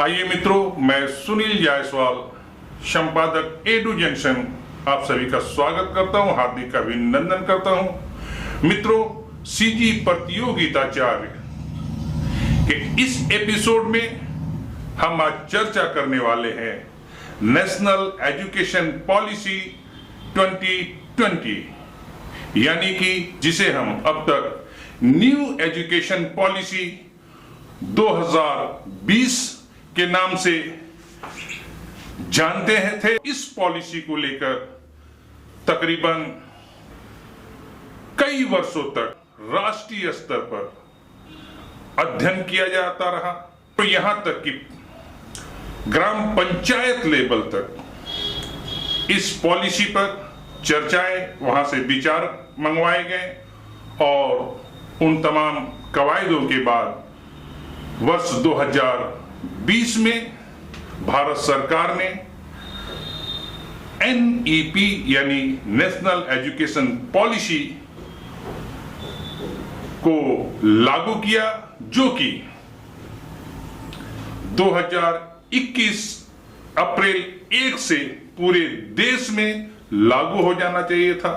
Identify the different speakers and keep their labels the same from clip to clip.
Speaker 1: आइए मित्रों, मैं सुनील जायसवाल, संपादक एडू जंक्शन, आप सभी का स्वागत करता हूं, हार्दिक अभिनंदन करता हूं। मित्रों, सीजी प्रतियोगिताचार्य के इस एपिसोड में हम आज चर्चा करने वाले हैं नेशनल एजुकेशन पॉलिसी 2020, यानी कि जिसे हम अब तक न्यू एजुकेशन पॉलिसी 2020 के नाम से जानते हैं थे। इस पॉलिसी को लेकर तकरीबन कई वर्षों तक राष्ट्रीय स्तर पर अध्ययन किया जाता रहा, तो यहां तक कि ग्राम पंचायत लेवल तक इस पॉलिसी पर चर्चाएं, वहां से विचार मंगवाए गए और उन तमाम कवायदों के बाद वर्ष 2020 में भारत सरकार ने NEP यानी नेशनल एजुकेशन पॉलिसी को लागू किया, जो कि 2021 अप्रैल 1 से पूरे देश में लागू हो जाना चाहिए था,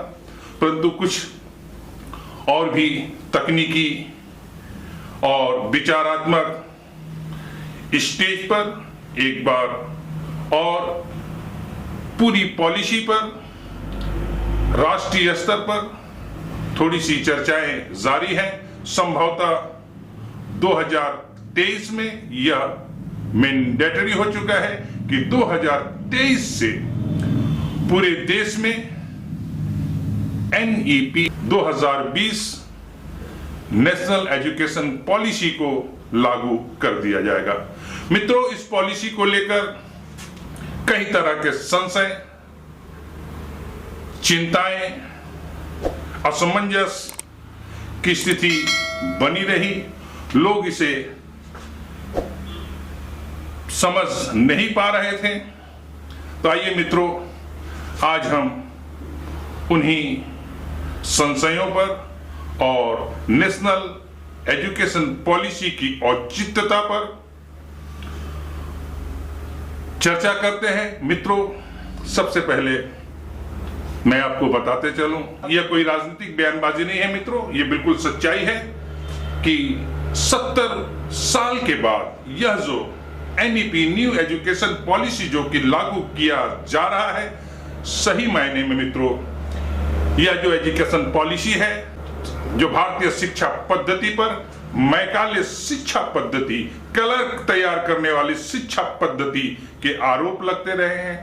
Speaker 1: परंतु कुछ और भी तकनीकी और विचारात्मक स्टेज पर एक बार और पूरी पॉलिसी पर राष्ट्रीय स्तर पर थोड़ी सी चर्चाएं जारी हैं। संभवतः 2023 में यह मैंडेटरी हो चुका है कि 2023 से पूरे देश में NEP 2020 नेशनल एजुकेशन पॉलिसी को लागू कर दिया जाएगा। मित्रों, इस पॉलिसी को लेकर कई तरह के संशय, चिंताएं, असमंजस की स्थिति बनी रही। लोग इसे समझ नहीं पा रहे थे। तो आइए मित्रों, आज हम उन्हीं संशयों पर और नेशनल एजुकेशन पॉलिसी की औचित्यता पर चर्चा करते हैं। मित्रों, सबसे पहले मैं आपको बताते चलूं, यह कोई राजनीतिक बयानबाजी नहीं है मित्रों, यह बिल्कुल सच्चाई है कि 70 साल के बाद यह जो NEP न्यू एजुकेशन पॉलिसी जो कि लागू किया जा रहा है, सही मायने में मित्रों यह जो एजुकेशन पॉलिसी है, जो भारतीय शिक्षा पद्धति पर मैकाले शिक्षा पद्धति, क्लर्क तैयार करने वाली शिक्षा पद्धति के आरोप लगते रहे हैं।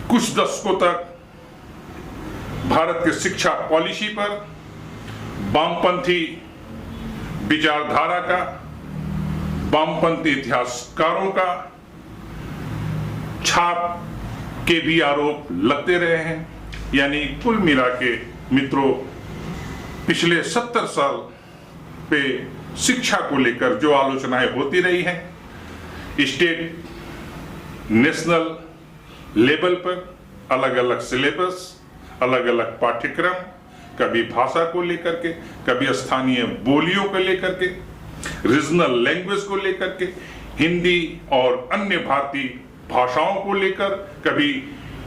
Speaker 1: कुछ दशकों तक भारत के शिक्षा पॉलिसी पर वामपंथी विचारधारा का, वामपंथी इतिहासकारों का छाप के भी आरोप लगते रहे हैं। यानी कुल मिला के मित्रों, पिछले 70 साल पे शिक्षा को लेकर जो आलोचनाएं होती रही हैं, स्टेट नेशनल लेवल पर अलग अलग सिलेबस, अलग अलग पाठ्यक्रम, कभी भाषा को लेकर के, कभी स्थानीय बोलियों को लेकर के, रीजनल लैंग्वेज को लेकर के, हिंदी और अन्य भारतीय भाषाओं को लेकर, कभी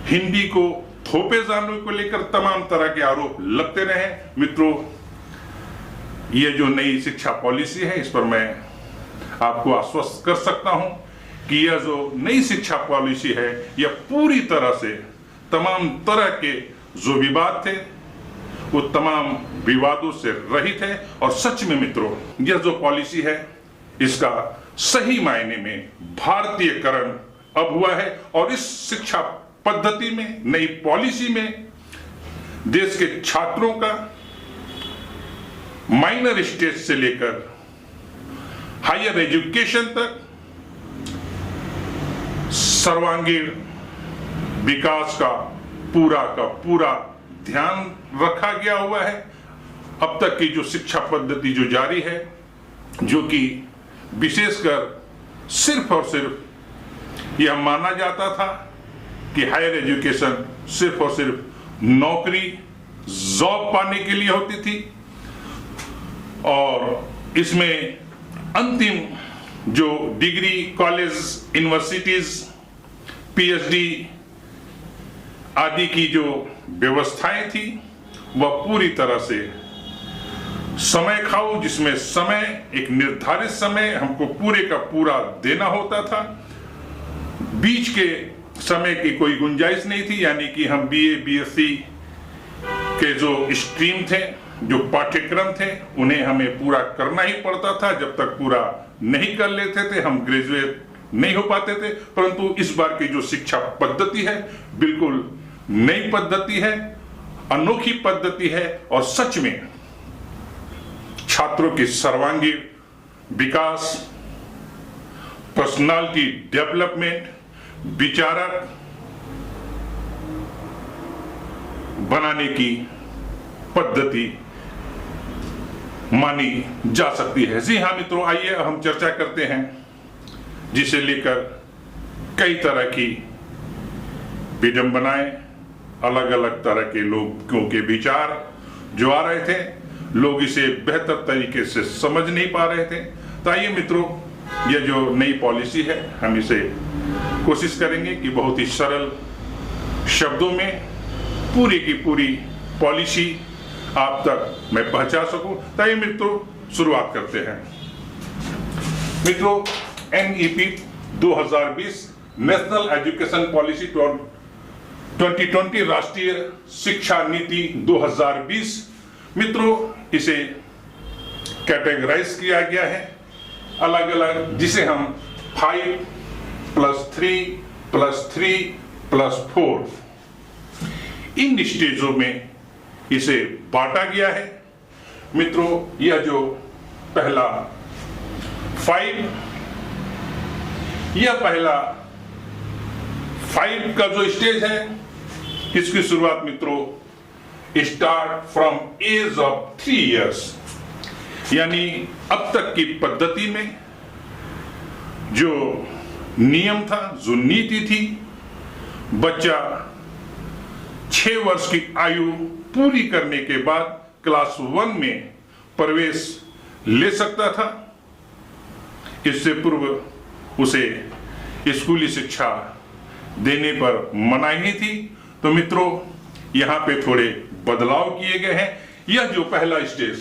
Speaker 1: हिंदी को थोपे जाने को लेकर तमाम तरह के आरोप लगते रहे। मित्रों, ये जो नई शिक्षा पॉलिसी है, इस पर मैं आपको आश्वस्त कर सकता हूं कि यह जो नई शिक्षा पॉलिसी है, यह पूरी तरह से तमाम तरह के जो विवाद थे वो तमाम विवादों से रहित है। और सच में मित्रों, यह जो पॉलिसी है, इसका सही मायने में भारतीयकरण अब हुआ है और इस शिक्षा पद्धति में, नई पॉलिसी में देश के छात्रों का माइनर स्टेज से लेकर हायर एजुकेशन तक सर्वांगीण विकास का पूरा ध्यान रखा गया हुआ है। अब तक की जो शिक्षा पद्धति जो जारी है, जो कि विशेषकर सिर्फ और सिर्फ यह माना जाता था कि हायर एजुकेशन सिर्फ और सिर्फ नौकरी, जॉब पाने के लिए होती थी और इसमें अंतिम जो डिग्री कॉलेज, यूनिवर्सिटीज, पीएचडी आदि की जो व्यवस्थाएं थी वह पूरी तरह से समय खाओ, जिसमें समय, एक निर्धारित समय हमको पूरे का पूरा देना होता था। बीच के समय की कोई गुंजाइश नहीं थी, यानी कि हम बीए, बीएससी के जो स्ट्रीम थे, जो पाठ्यक्रम थे, उन्हें हमें पूरा करना ही पड़ता था। जब तक पूरा नहीं कर लेते थे हम ग्रेजुएट नहीं हो पाते थे। परंतु इस बार की जो शिक्षा पद्धति है बिल्कुल नई पद्धति है, अनोखी पद्धति है और सच में छात्रों की सर्वांगीण विकास, पर्सनालिटी डेवलपमेंट, विचारक बनाने की पद्धति मानी जा सकती है। जी हाँ मित्रों, आइए हम चर्चा करते हैं जिसे लेकर कई तरह की विडंबनाएं, अलग अलग तरह के लोगों के विचार जो आ रहे थे, लोग इसे बेहतर तरीके से समझ नहीं पा रहे थे। तो आइए मित्रों, यह जो नई पॉलिसी है हम इसे कोशिश करेंगे कि बहुत ही सरल शब्दों में पूरी की पूरी पॉलिसी आप तक मैं पहुंचा सकूं। तो आइए मित्रों शुरुआत करते हैं। मित्रों, NEP 2020 नेशनल एजुकेशन पॉलिसी 2020 राष्ट्रीय शिक्षा नीति 2020 मित्रों, इसे कैटेगराइज किया गया है अलग अलग, जिसे हम 5+3+3+4 इन स्टेजों में इसे बांटा गया है। मित्रों, यह जो पहला 5 का जो स्टेज है, इसकी शुरुआत मित्रों start from age of 3 years, यानी अब तक की पद्धति में जो नियम था, जो नीति थी, बच्चा 6 वर्ष की आयु पूरी करने के बाद क्लास 1 में प्रवेश ले सकता था। इससे पूर्व उसे स्कूली शिक्षा देने पर मनाही थी। तो मित्रों, यहां पे थोड़े बदलाव किए गए हैं। यह जो पहला स्टेज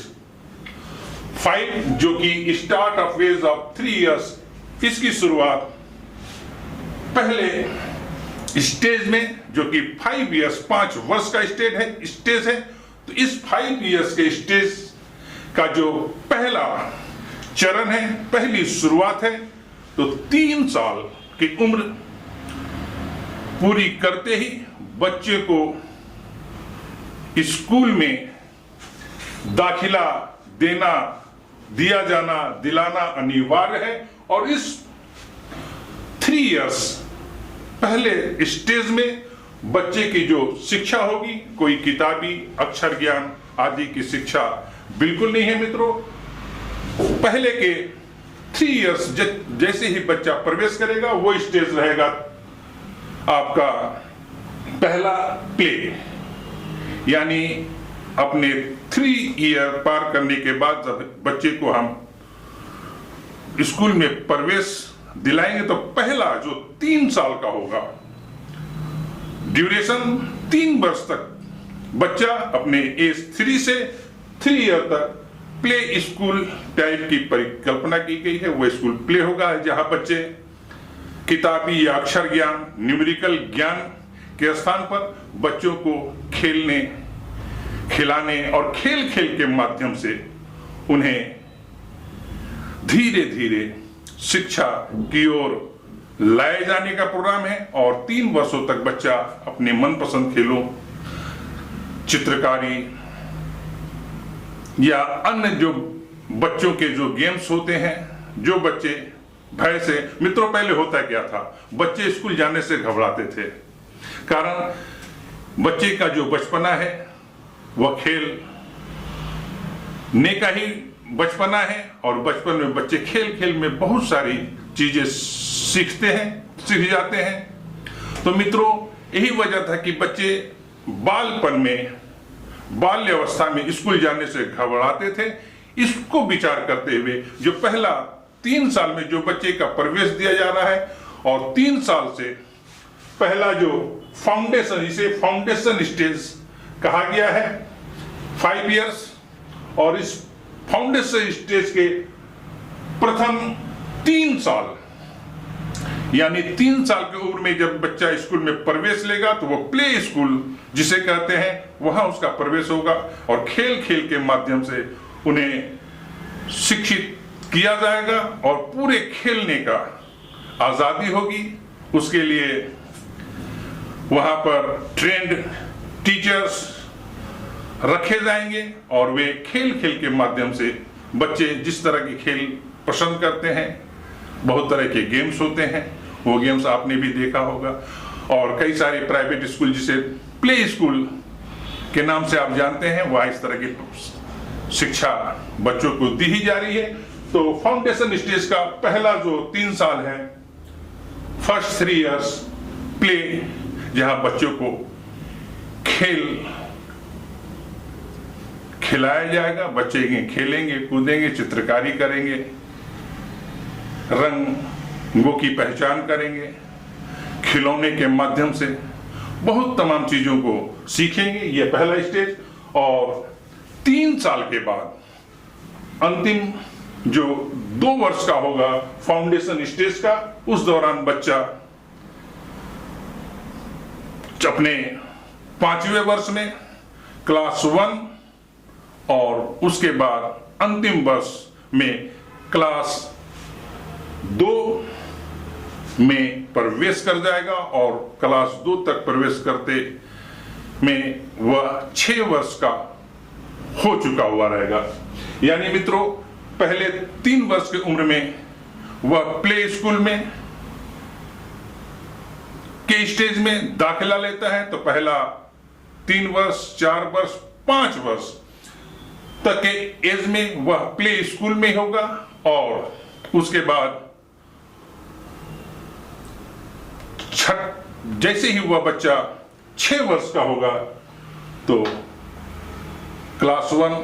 Speaker 1: 5 जो कि start of age of 3 years, इसकी शुरुआत पहले स्टेज में जो कि 5 इयर्स 5 वर्ष का स्टेज है। तो इस 5 इयर्स के स्टेज का जो पहला चरण है, पहली शुरुआत है, तो 3 साल की उम्र पूरी करते ही बच्चे को स्कूल में दाखिला दिलाना अनिवार्य है। और इस 3 इयर्स पहले स्टेज में बच्चे की जो शिक्षा होगी, कोई किताबी अक्षर ज्ञान आदि की शिक्षा बिल्कुल नहीं है मित्रों। पहले के 3 इयर्स जैसे ही बच्चा प्रवेश करेगा, वो स्टेज रहेगा आपका पहला प्ले, यानी अपने 3 ईयर पार करने के बाद जब बच्चे को हम स्कूल में प्रवेश दिलाएंगे तो पहला जो 3 साल का होगा, ड्यूरेशन 3 वर्ष तक बच्चा अपने एज 3 से 3 ईयर तक प्ले स्कूल टाइप की परिकल्पना की गई है। वो स्कूल प्ले होगा जहां बच्चे किताबी या अक्षर ज्ञान, न्यूमेरिकल ज्ञान के स्थान पर बच्चों को खेलने, खिलाने और खेल के माध्यम से उन्हें धीरे धीरे शिक्षा की ओर लाए जाने का प्रोग्राम है। और 3 वर्षों तक बच्चा अपने मनपसंद खेलों, चित्रकारी या अन्य जो बच्चों के जो गेम्स होते हैं, जो बच्चे भय से, मित्रों पहले होता क्या था, बच्चे स्कूल जाने से घबराते थे। कारण बच्चे का जो बचपना है वह खेलने का ही बचपना है, और बचपन में बच्चे खेल में बहुत सारी चीजें सीख जाते हैं। तो मित्रों, यही वजह था कि बच्चे बालपन में, बाल्य अवस्था में स्कूल जाने से घबराते थे। इसको विचार करते हुए जो पहला 3 साल में जो बच्चे का प्रवेश दिया जा रहा है, और 3 साल से पहला जो फाउंडेशन, इसे फाउंडेशन स्टेज कहा गया है, 5 इयर्स, और इस फाउंडेशन स्टेज के प्रथम 3 साल यानी 3 साल की उम्र में जब बच्चा स्कूल में प्रवेश लेगा तो वो प्ले स्कूल जिसे कहते हैं वहां उसका प्रवेश होगा, और खेल खेल के माध्यम से उन्हें शिक्षित किया जाएगा और पूरे खेलने का आजादी होगी। उसके लिए वहां पर ट्रेंड टीचर्स रखे जाएंगे और वे खेल खेल के माध्यम से बच्चे जिस तरह के खेल पसंद करते हैं, बहुत तरह के गेम्स होते हैं, वो गेम्स आपने भी देखा होगा, और कई सारे प्राइवेट स्कूल जिसे प्ले स्कूल के नाम से आप जानते हैं, वह इस तरह की शिक्षा बच्चों को दी ही जा रही है। तो फाउंडेशन स्टेज का पहला जो 3 साल है, फर्स्ट 3 इयर्स प्ले, जहां बच्चों को खिलाया जाएगा, बच्चे खेलेंगे, कूदेंगे, चित्रकारी करेंगे, रंगों की पहचान करेंगे, खिलौने के माध्यम से बहुत तमाम चीजों को सीखेंगे। यह पहला स्टेज। और 3 साल के बाद अंतिम जो 2 वर्ष का होगा फाउंडेशन स्टेज का, उस दौरान बच्चा अपने 5वें वर्ष में क्लास 1 और उसके बाद अंतिम वर्ष में क्लास 2 में प्रवेश कर जाएगा, और क्लास 2 तक प्रवेश करते में वह 6 वर्ष का हो चुका हुआ रहेगा। यानी मित्रों, पहले 3 वर्ष की उम्र में वह प्ले स्कूल में के स्टेज में दाखिला लेता है, तो पहला 3 वर्ष, 4 वर्ष, 5 वर्ष तक के एज में वह प्ले स्कूल में होगा, और उसके बाद जैसे ही वह बच्चा 6 वर्ष का होगा तो क्लास 1,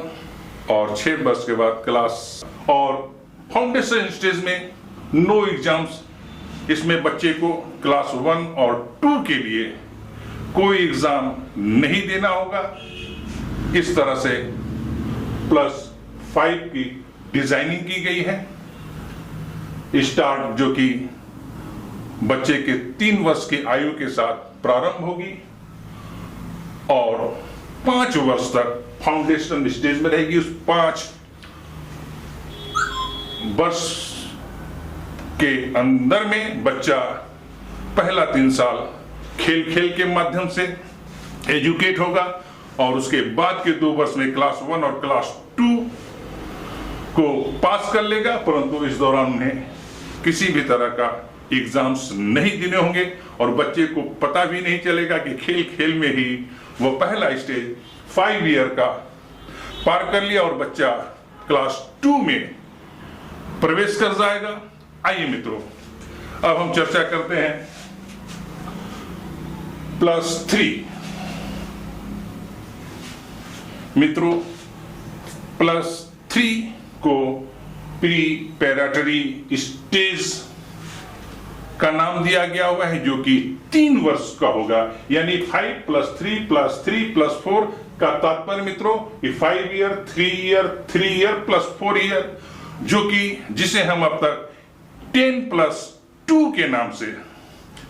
Speaker 1: और 6 वर्ष के बाद क्लास, और फाउंडेशन स्टेज में नो एग्जाम्स, इसमें बच्चे को क्लास 1 और 2 के लिए कोई एग्जाम नहीं देना होगा। इस तरह से +5 की डिजाइनिंग की गई है। स्टार्ट जो कि बच्चे के 3 वर्ष की आयु के साथ प्रारंभ होगी और 5 वर्ष तक फाउंडेशन स्टेज में रहेगी। उस 5 वर्ष के अंदर में बच्चा पहला 3 साल खेल खेल के माध्यम से एजुकेट होगा, और उसके बाद के 2 वर्ष में क्लास 1 और क्लास 2 को पास कर लेगा, परंतु इस दौरान उन्हें किसी भी तरह का एग्जाम्स नहीं देने होंगे, और बच्चे को पता भी नहीं चलेगा कि खेल खेल में ही वो पहला स्टेज 5 ईयर का पार कर लिया और बच्चा क्लास 2 में प्रवेश कर जाएगा। आइए मित्रों, अब हम चर्चा करते हैं +3। मित्रों, +3 को प्रीपैरेटरी स्टेज का नाम दिया गया हुआ है, जो कि 3 वर्ष का होगा। यानी 5 + 3 + 3 + 4 का तात्पर्य मित्रों 5 ईयर, 3 ईयर, 3 ईयर + 4 ईयर, जो कि जिसे हम अब तक 10 + 2 के नाम से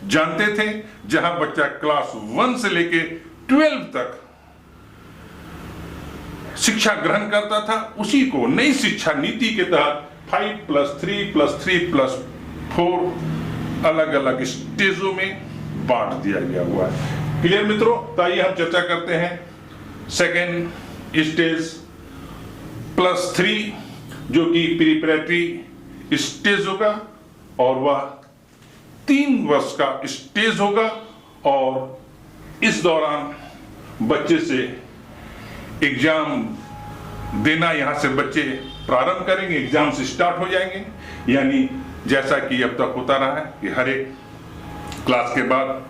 Speaker 1: जानते थे, जहां बच्चा क्लास 1 से लेके 12 तक शिक्षा ग्रहण करता था, उसी को नई शिक्षा नीति के तहत 5 + 3 + 3 + 4 अलग अलग स्टेजों में बांट दिया गया हुआ है। क्लियर मित्रों? तो आइए हम चर्चा करते हैं सेकेंड स्टेज +3, जो कि प्रीपैरेटरी स्टेज होगा, और वह 3 वर्ष का स्टेज होगा, और इस दौरान बच्चे से एग्जाम देना, यहां से बच्चे प्रारंभ करेंगे, एग्जाम से स्टार्ट हो जाएंगे। यानी जैसा कि अब तक होता रहा है कि हर एक क्लास के बाद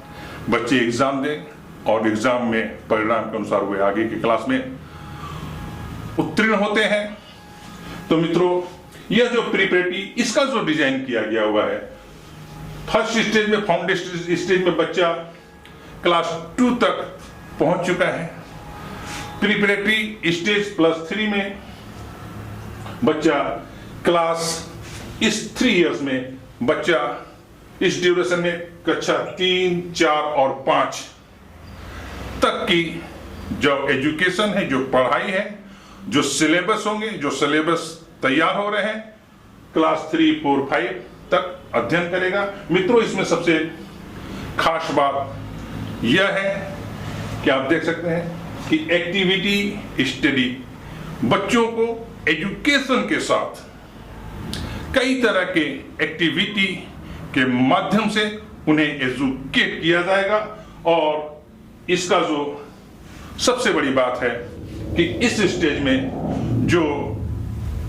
Speaker 1: बच्चे एग्जाम दें, और एग्जाम में परिणाम के अनुसार वे आगे की क्लास में उत्तीर्ण होते हैं। तो मित्रों, यह जो प्रिपरेटरी, इसका जो डिजाइन किया गया हुआ है, फर्स्ट स्टेज में, फाउंडेशन स्टेज में बच्चा क्लास 2 तक पहुंच चुका है। प्रिपरेटरी स्टेज +3 में बच्चा इस 3 इयर्स में बच्चा इस ड्यूरेशन में कक्षा 3, 4 और 5 तक की जो एजुकेशन है, जो पढ़ाई है, जो सिलेबस होंगे, जो सिलेबस तैयार हो रहे हैं, क्लास 3, 4, 5 तक अध्ययन करेगा। मित्रों, इसमें सबसे खास बात यह है कि आप देख सकते हैं कि एक्टिविटी स्टडी बच्चों को एजुकेशन के साथ कई तरह के एक्टिविटी के माध्यम से उन्हें एजुकेट किया जाएगा। और इसका जो सबसे बड़ी बात है कि इस स्टेज में जो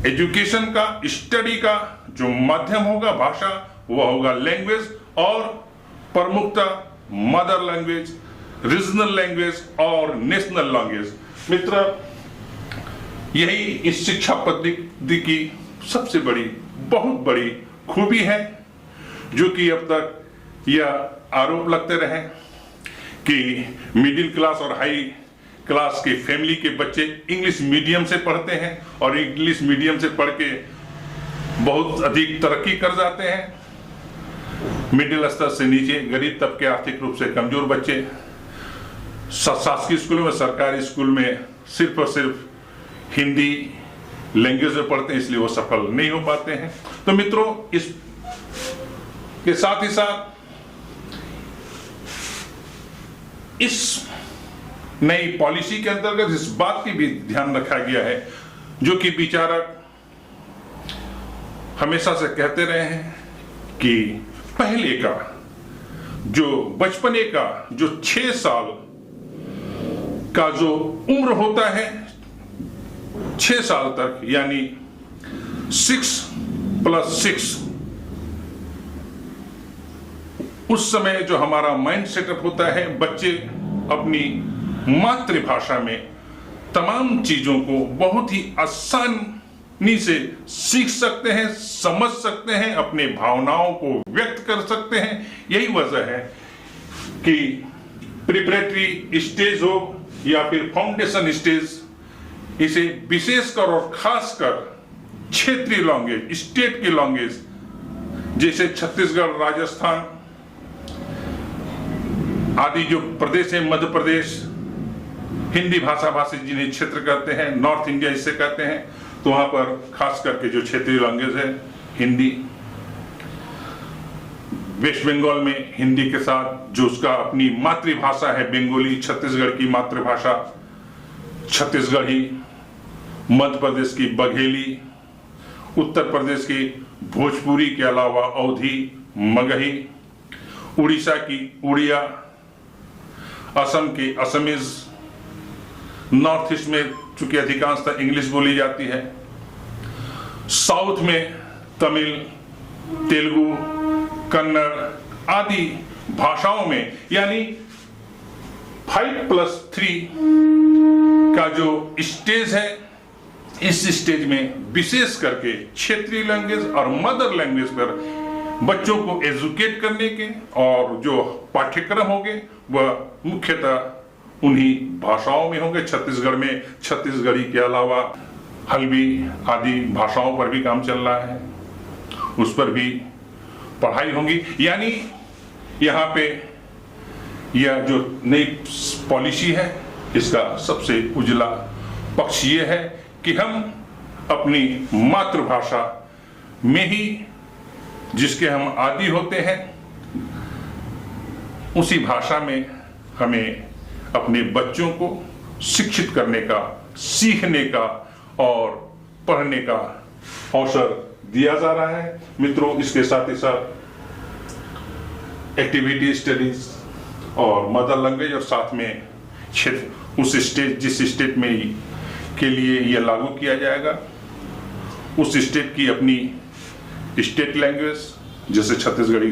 Speaker 1: एजुकेशन का, स्टडी का जो माध्यम होगा, भाषा, वह होगा लैंग्वेज, और प्रमुखतः मदर लैंग्वेज, रीजनल लैंग्वेज और नेशनल लैंग्वेज। मित्र, यही इस शिक्षा पद्धति की सबसे बड़ी, बहुत बड़ी खूबी है, जो कि अब तक यह आरोप लगते रहे कि मिडिल क्लास और हाई क्लास के फैमिली के बच्चे इंग्लिश मीडियम से पढ़ते हैं और इंग्लिश मीडियम से पढ़ के बहुत अधिक तरक्की कर जाते हैं। मिडिल स्तर से नीचे गरीब तबके, आर्थिक रूप से कमजोर बच्चे शासकीय स्कूलों में, सरकारी स्कूल में सिर्फ और सिर्फ हिंदी लैंग्वेज में पढ़ते हैं, इसलिए वो सफल नहीं हो पाते हैं। तो मित्रों, इस के साथ ही साथ इस नई पॉलिसी के अंतर्गत इस बात की भी ध्यान रखा गया है, जो कि विचारक हमेशा से कहते रहे हैं कि पहले का जो बचपने का जो 6 साल का जो उम्र होता है, 6 साल तक, यानी 6+6, उस समय जो हमारा माइंड सेटअप होता है, बच्चे अपनी मातृभाषा में तमाम चीजों को बहुत ही आसानी से सीख सकते हैं, समझ सकते हैं, अपने भावनाओं को व्यक्त कर सकते हैं। यही वजह है कि प्रिपरेटरी स्टेज हो या फिर फाउंडेशन स्टेज, इसे विशेषकर और खासकर क्षेत्रीय लैंग्वेज, स्टेट की लैंग्वेज, जैसे छत्तीसगढ़, राजस्थान आदि जो प्रदेश है, मध्य प्रदेश, हिंदी भाषा भाषी जिन्हें क्षेत्र कहते हैं, नॉर्थ इंडिया इसे कहते हैं, तो वहां पर खास करके जो क्षेत्रीय लैंग्वेज है हिंदी, वेस्ट बंगाल में हिंदी के साथ जो उसका अपनी मातृभाषा है बंगाली, छत्तीसगढ़ की मातृभाषा छत्तीसगढ़ी, मध्य प्रदेश की बघेली, उत्तर प्रदेश की भोजपुरी के अलावा अवधी, मगही, उड़ीसा की उड़िया, असम की असमीज, नॉर्थ ईस्ट में चूंकि अधिकांशतः इंग्लिश बोली जाती है, साउथ में तमिल, तेलुगु, कन्नड़ आदि भाषाओं में, यानी 5+3 का जो स्टेज है, इस स्टेज में विशेष करके क्षेत्रीय लैंग्वेज और मदर लैंग्वेज पर बच्चों को एजुकेट करने के और जो पाठ्यक्रम होंगे वह मुख्यतः उन्हीं भाषाओं में होंगे। छत्तीसगढ़ में छत्तीसगढ़ी के अलावा हल्बी आदि भाषाओं पर भी काम चल रहा है, उस पर भी पढ़ाई होगी। यानी यहाँ पे यह जो नई पॉलिसी है, इसका सबसे उजला पक्ष ये है कि हम अपनी मातृभाषा में ही जिसके हम आदी होते हैं, उसी भाषा में हमें अपने बच्चों को शिक्षित करने का, सीखने का और पढ़ने का अवसर दिया जा रहा है। मित्रों, इसके साथ ही साथ एक्टिविटी स्टडीज और मदर लैंग्वेज और साथ में क्षेत्र उस स्टेट जिस स्टेट में के लिए यह लागू किया जाएगा, उस स्टेट की अपनी स्टेट लैंग्वेज, जैसे छत्तीसगढ़ी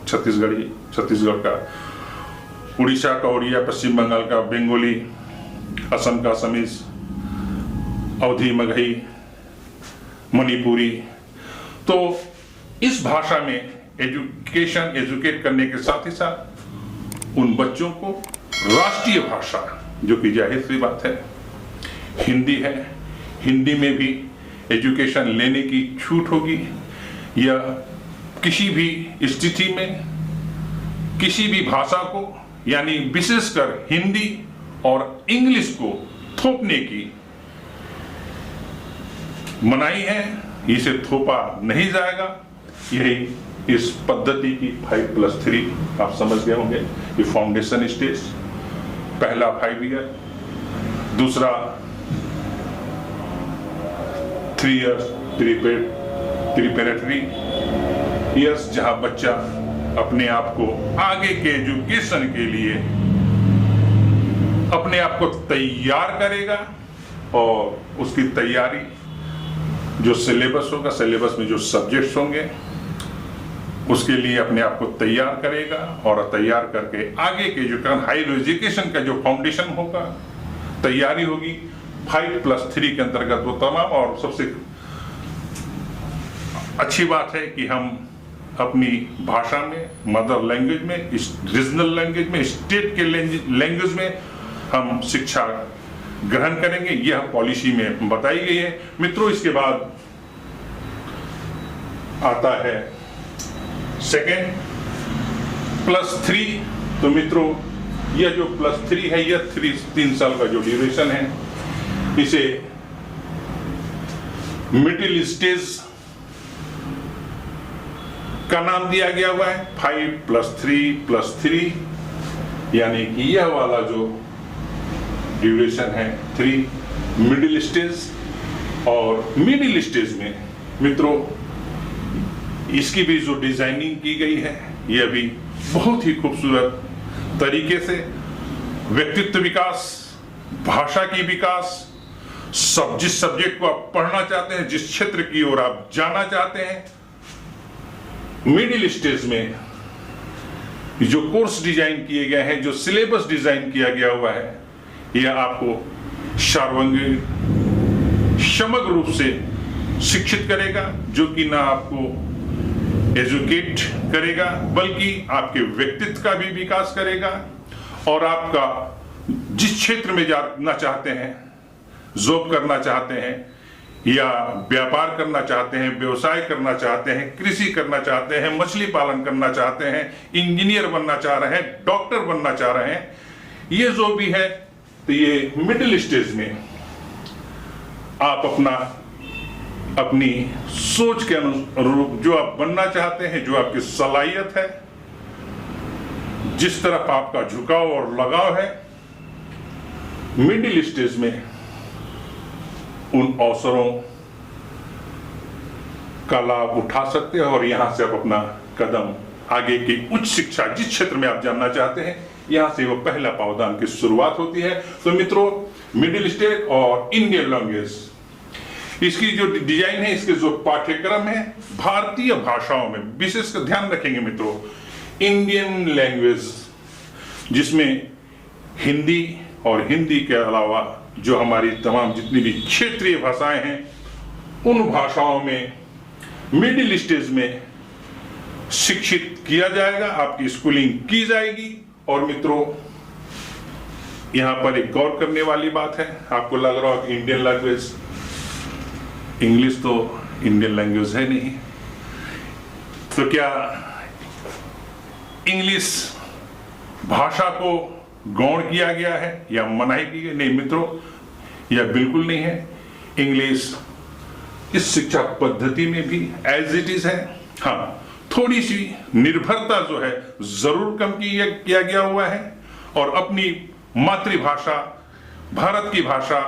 Speaker 1: छत्तीसगढ़ का, उड़ीसा का उड़िया, पश्चिम बंगाल का बंगाली, असम का असमीज, अवधी मगही, मणिपुरी। तो इस भाषा में एजुकेट करने के साथ ही साथ उन बच्चों को राष्ट्रीय भाषा, जो कि जाहिर सी बात है हिंदी है, हिंदी में भी एजुकेशन लेने की छूट होगी, या किसी भी स्थिति में किसी भी भाषा को, यानी विशेषकर हिंदी और इंग्लिश को थोपने की मनाही है, इसे थोपा नहीं जाएगा। यही इस पद्धति की 5+3 आप समझ गए होंगे। ये फाउंडेशन स्टेज, पहला 5 ईयर, दूसरा 3 ईयर्स प्रिपरेटरी ईयर्स, जहां बच्चा अपने आप को आगे के एजुकेशन के लिए अपने आप को तैयार करेगा, और उसकी तैयारी जो सिलेबस होगा, सिलेबस में जो सब्जेक्ट्स होंगे उसके लिए अपने आप को तैयार करेगा, और तैयार करके आगे के एजुकेशन, हायर एजुकेशन का जो फाउंडेशन होगा, तैयारी होगी 5+3 के अंतर्गत वो तमाम। और सबसे अच्छी बात है कि हम अपनी भाषा में, मदर लैंग्वेज में, रीजनल लैंग्वेज में, स्टेट के लैंग्वेज में हम शिक्षा ग्रहण करेंगे, यह पॉलिसी में बताई गई है। मित्रों, इसके बाद आता है 2nd +3। तो मित्रों, यह जो +3 है, यह 3 साल का जो ड्यूरेशन है, इसे मिडिल स्टेज का नाम दिया गया हुआ है। 5+3+3, यानी कि यह वाला जो ड्यूरेशन है 3 मिडिल स्टेज। और मिडिल स्टेज में मित्रों, इसकी भी जो डिजाइनिंग की गई है, यह भी बहुत ही खूबसूरत तरीके से व्यक्तित्व विकास, भाषा की विकास, जिस सब्जेक्ट को आप पढ़ना चाहते हैं, जिस क्षेत्र की ओर आप जाना चाहते हैं, मिडिल स्टेज में जो कोर्स डिजाइन किए गए हैं, जो सिलेबस डिजाइन किया गया हुआ है, यह आपको सर्वांगीण समग्र रूप से शिक्षित करेगा, जो कि ना आपको एजुकेट करेगा बल्कि आपके व्यक्तित्व का भी विकास करेगा, और आपका जिस क्षेत्र में जाना चाहते हैं, जॉब करना चाहते हैं, या व्यापार करना चाहते हैं, व्यवसाय करना चाहते हैं, कृषि करना चाहते हैं, मछली पालन करना चाहते हैं, इंजीनियर बनना चाह रहे हैं, डॉक्टर बनना चाह रहे हैं, ये जो भी है, तो ये मिडिल स्टेज में आप अपनी सोच के अनुरूप जो आप बनना चाहते हैं, जो आपकी सलाहियत है, जिस तरफ आपका झुकाव और लगाव है, मिडिल स्टेज में उन अवसरों का लाभ उठा सकते हैं, और यहां से आप अपना कदम आगे की उच्च शिक्षा, जिस क्षेत्र में आप जानना चाहते हैं, यहां से वो पहला पावदान की शुरुआत होती है। तो मित्रों, मिडिल स्टेज और इंडियन लैंग्वेज, इसकी जो डिजाइन है, इसके जो पाठ्यक्रम है, भारतीय भाषाओं में विशेषकर ध्यान रखेंगे मित्रों, इंडियन लैंग्वेज, जिसमें हिंदी और हिंदी के अलावा जो हमारी तमाम जितनी भी क्षेत्रीय भाषाएं हैं, उन भाषाओं में मिडिल स्टेज में शिक्षित किया जाएगा, आपकी स्कूलिंग की जाएगी। और मित्रों, यहां पर एक गौर करने वाली बात है, आपको लग रहा है कि इंडियन लैंग्वेज, इंग्लिश तो इंडियन लैंग्वेज है नहीं, तो क्या इंग्लिश भाषा को गौण किया गया है या मनाही की गई? नहीं मित्रों, यह बिल्कुल नहीं है। इंग्लिश इस शिक्षा पद्धति में भी एज इट इज है। हाँ, थोड़ी सी निर्भरता जो है जरूर कम किया गया हुआ है, और अपनी मातृभाषा, भारत की भाषा,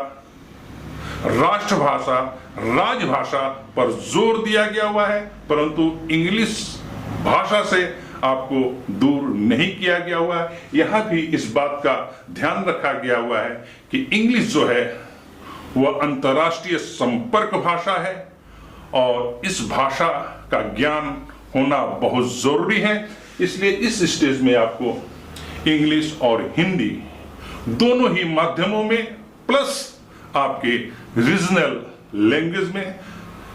Speaker 1: राष्ट्रभाषा, राजभाषा पर जोर दिया गया हुआ है, परंतु इंग्लिश भाषा से आपको दूर नहीं किया गया हुआ है। यहां भी इस बात का ध्यान रखा गया हुआ है कि इंग्लिश जो है वह अंतर्राष्ट्रीय संपर्क भाषा है, और इस भाषा का ज्ञान होना बहुत जरूरी है। इसलिए इस स्टेज में आपको इंग्लिश और हिंदी दोनों ही माध्यमों में, प्लस आपके रीजनल लैंग्वेज में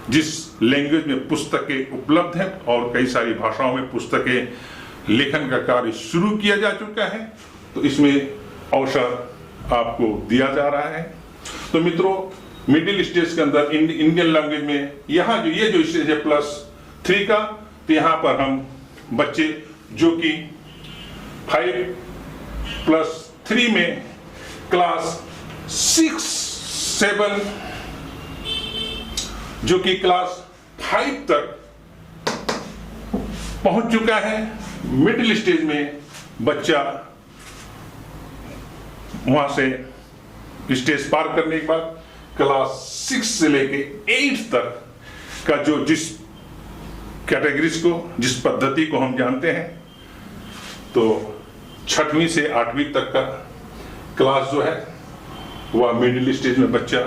Speaker 1: जिस लैंग्वेज में पुस्तकें उपलब्ध हैं और कई सारी भाषाओं में पुस्तकें लेखन का कार्य शुरू किया जा चुका है, तो इसमें अवसर आपको दिया जा रहा है। तो मित्रों, मिडिल स्टेज के अंदर इंडियन लैंग्वेज में यहाँ ये जो स्टेज है +3 का, तो यहाँ पर हम बच्चे जो कि 5+3 में क्लास 6, 7 जो कि क्लास 5 तक पहुंच चुका है। मिडिल स्टेज में बच्चा वहां से स्टेज पार करने के बाद क्लास 6 से लेके 8 तक का जो जिस कैटेगरीज को, जिस पद्धति को हम जानते हैं, तो 6वीं से 8वीं तक का क्लास जो है वह मिडिल स्टेज में बच्चा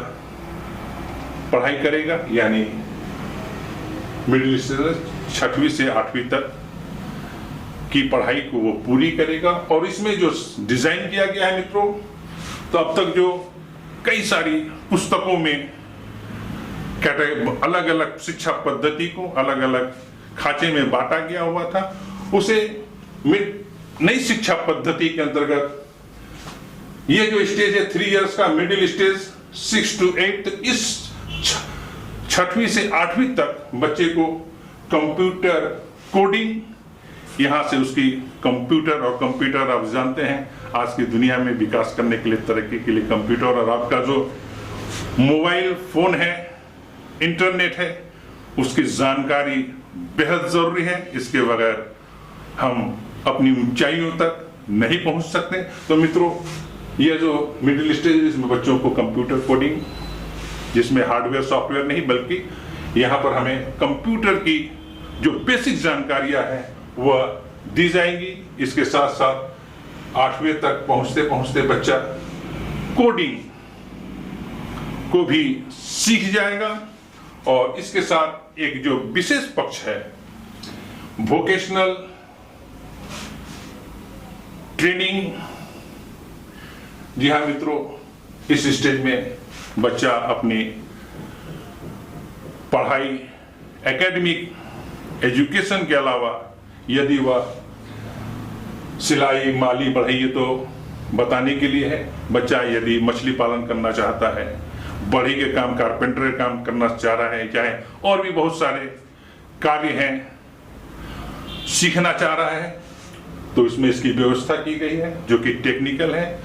Speaker 1: पढ़ाई करेगा। यानी मिडिल स्टेज 6वीं से 8वीं तक की पढ़ाई को वो पूरी करेगा। और इसमें जो डिजाइन किया गया है मित्रों, तो अब तक जो कई सारी पुस्तकों में अलग अलग शिक्षा पद्धति को अलग अलग खांचे में बांटा गया हुआ था, उसे नई शिक्षा पद्धति के अंतर्गत ये जो स्टेज है 3 इयर्स का मिडिल स्टेज 6 to 8, इस 6वीं से 8वीं तक बच्चे को कंप्यूटर कोडिंग, यहां से उसकी कंप्यूटर, और कंप्यूटर आप जानते हैं आज की दुनिया में विकास करने के लिए, तरक्की के लिए कंप्यूटर और आपका जो मोबाइल फोन है, इंटरनेट है, उसकी जानकारी बेहद जरूरी है। इसके बगैर हम अपनी ऊंचाइयों तक नहीं पहुंच सकते। तो मित्रों, ये जो मिडिल स्टेज है इसमें बच्चों को कंप्यूटर कोडिंग, जिसमें हार्डवेयर सॉफ्टवेयर नहीं बल्कि यहाँ पर हमें कंप्यूटर की जो बेसिक जानकारियां हैं वह दी जाएंगी। इसके साथ साथ 8वीं तक पहुंचते पहुंचते बच्चा कोडिंग को भी सीख जाएगा। और इसके साथ एक जो विशेष पक्ष है वोकेशनल ट्रेनिंग। जी हाँ मित्रों, इस स्टेज में बच्चा अपनी पढ़ाई, एकेडमिक एजुकेशन के अलावा यदि वह सिलाई, माली, बढ़ई तो बताने के लिए है। बच्चा यदि मछली पालन करना चाहता है, बढ़ई के काम, कारपेंटर के काम करना चाह रहा है, चाहे और भी बहुत सारे कार्य हैं, सीखना चाह रहा है, तो इसमें इसकी व्यवस्था की गई है जो कि टेक्निकल है।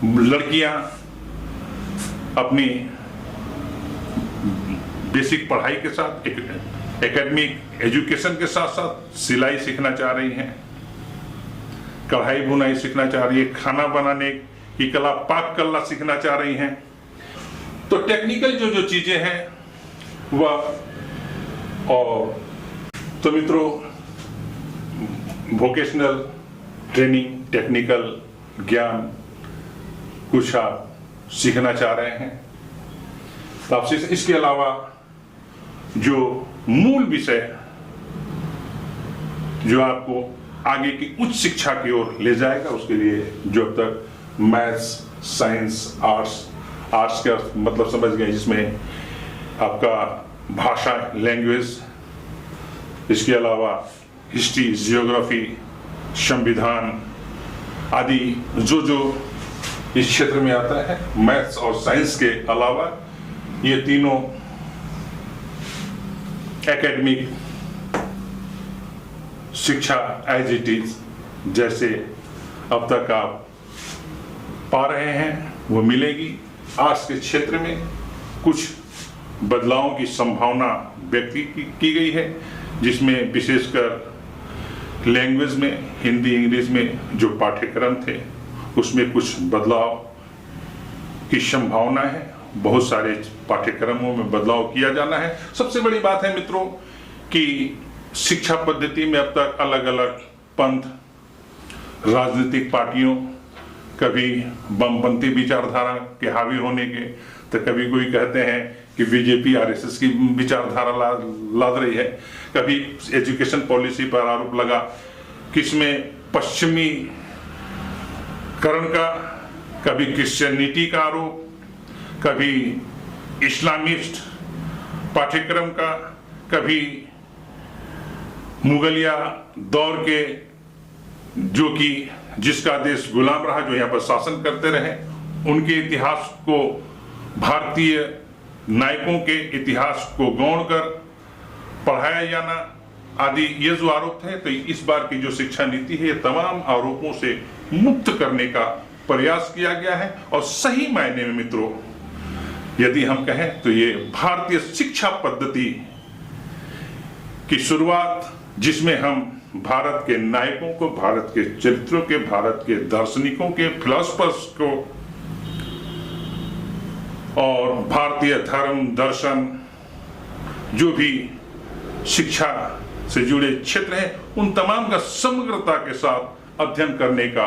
Speaker 1: लड़कियां अपनी बेसिक पढ़ाई के साथ एकेडमिक एजुकेशन के साथ साथ सिलाई सीखना चाह रही हैं, कढ़ाई बुनाई सीखना चाह रही है, खाना बनाने की कला, पाक कला सीखना चाह रही हैं। तो टेक्निकल जो चीजें हैं वह, और तो मित्रों वोकेशनल ट्रेनिंग, टेक्निकल ज्ञान कुछ आप सीखना चाह रहे हैं, तो आपसे इसके अलावा जो मूल विषय जो आपको आगे की उच्च शिक्षा की ओर ले जाएगा, उसके लिए जो अब तक मैथ्स, साइंस, आर्ट्स का मतलब समझ गए, जिसमें आपका भाषा, लैंग्वेज, इसके अलावा हिस्ट्री, जियोग्राफी, संविधान आदि जो इस क्षेत्र में आता है, मैथ्स और साइंस के अलावा ये तीनों एकेडमिक शिक्षा एज इट इज जैसे अब तक आप पा रहे हैं वो मिलेगी। आर्ट्स के क्षेत्र में कुछ बदलावों की संभावना व्यक्त की गई है, जिसमें विशेषकर लैंग्वेज में, हिंदी, इंग्लिश में जो पाठ्यक्रम थे उसमें कुछ बदलाव की संभावना है। बहुत सारे पाठ्यक्रमों में बदलाव किया जाना है। सबसे बड़ी बात है मित्रों कि शिक्षा पद्धति में अब तक अलग अलग पंथ, राजनीतिक पार्टियों, कभी वामपंथी विचारधारा के हावी होने के, तो कभी कोई कहते हैं कि बीजेपी आरएसएस की विचारधारा लाद रही है, कभी एजुकेशन पॉलिसी पर आरोप लगा कि इसमें पश्चिमी करण का, कभी क्रिश्चियनिटी का आरोप, कभी इस्लामिस्ट पाठ्यक्रम का कभी मुगलिया दौर के जो कि जिसका देश गुलाम रहा, जो यहाँ पर शासन करते रहे, उनके इतिहास को भारतीय नायकों के इतिहास को गौण कर पढ़ाया जाना आदि ये जो आरोप थे। तो इस बार की जो शिक्षा नीति है, ये तमाम आरोपों से मुक्त करने का प्रयास किया गया है। और सही मायने में मित्रों यदि हम कहें तो ये भारतीय शिक्षा पद्धति की शुरुआत, जिसमें हम भारत के नायकों को, भारत के चरित्रों के, भारत के दार्शनिकों के, फिलोसफर्स को और भारतीय धर्म दर्शन जो भी शिक्षा से जुड़े क्षेत्र हैं, उन तमाम का समग्रता के साथ अध्ययन करने का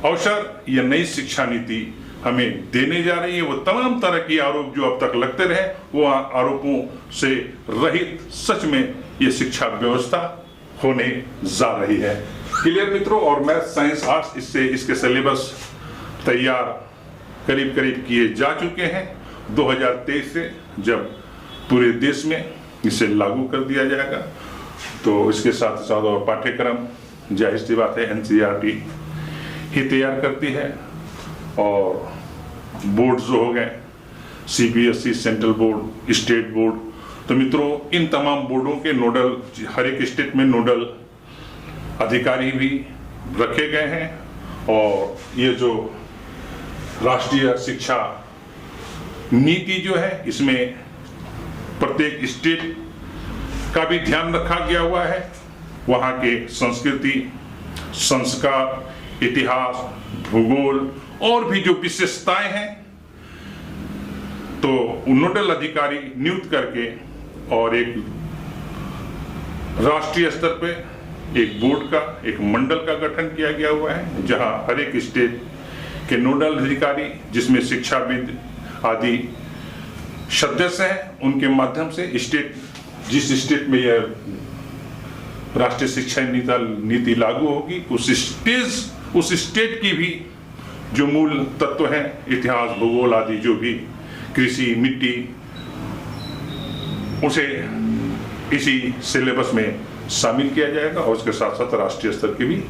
Speaker 1: अवसर यह नई शिक्षा नीति हमें देने जा रही है। वो तमाम तरह की आरोप जो अब तक लगते रहे, वो आरोपों से रहित सच में ये शिक्षा व्यवस्था होने जा रही है। क्लियर मित्रों? और मैथ साइंस आर्ट्स इससे इसके सिलेबस तैयार करीब करीब किए जा चुके हैं। 2023 से जब पूरे देश में इसे लागू कर दिया जाएगा तो इसके साथ साथ और पाठ्यक्रम जाहिर सी बात है NCERT ही तैयार करती है। और बोर्ड जो हो गए CBSE, central board, state board, तो मित्रों इन तमाम बोर्डों के नोडल, हर एक स्टेट में नोडल अधिकारी भी रखे गए हैं। और ये जो राष्ट्रीय शिक्षा नीति जो है, इसमें प्रत्येक स्टेट का भी ध्यान रखा गया हुआ है। वहाँ के संस्कृति, संस्कार, इतिहास, भूगोल और भी जो विशेषताएं हैं, तो नोडल अधिकारी नियुक्त करके और एक राष्ट्रीय स्तर पे एक बोर्ड का, एक मंडल का गठन किया गया हुआ है, जहां हर एक स्टेट के नोडल अधिकारी, जिसमें शिक्षाविद आदि सदस्य हैं, उनके माध्यम से स्टेट, जिस स्टेट में यह राष्ट्रीय शिक्षा नीति लागू होगी, उस स्टेट की भी जो मूल तत्व हैं, इतिहास, भूगोल आदि जो भी, कृषि, मिट्टी, उसे इसी सिलेबस में शामिल किया जाएगा। और उसके साथ साथ राष्ट्रीय स्तर की भी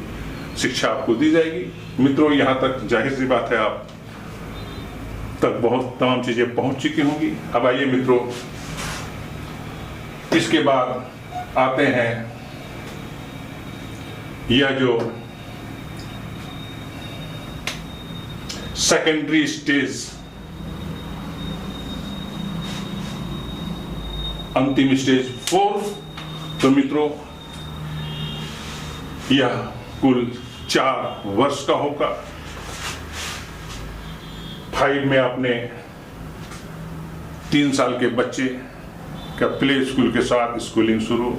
Speaker 1: शिक्षा आपको दी जाएगी। मित्रों यहाँ तक जाहिर सी बात है आप तक बहुत तमाम चीजें पहुंच चुकी होंगी। अब आइए मित्रों, इसके बाद आते हैं यह जो सेकेंडरी स्टेज, अंतिम स्टेज 4। तो मित्रों यह कुल 4 वर्ष का होगा। 5 में आपने 3 साल के बच्चे का प्ले स्कूल के साथ स्कूलिंग शुरू,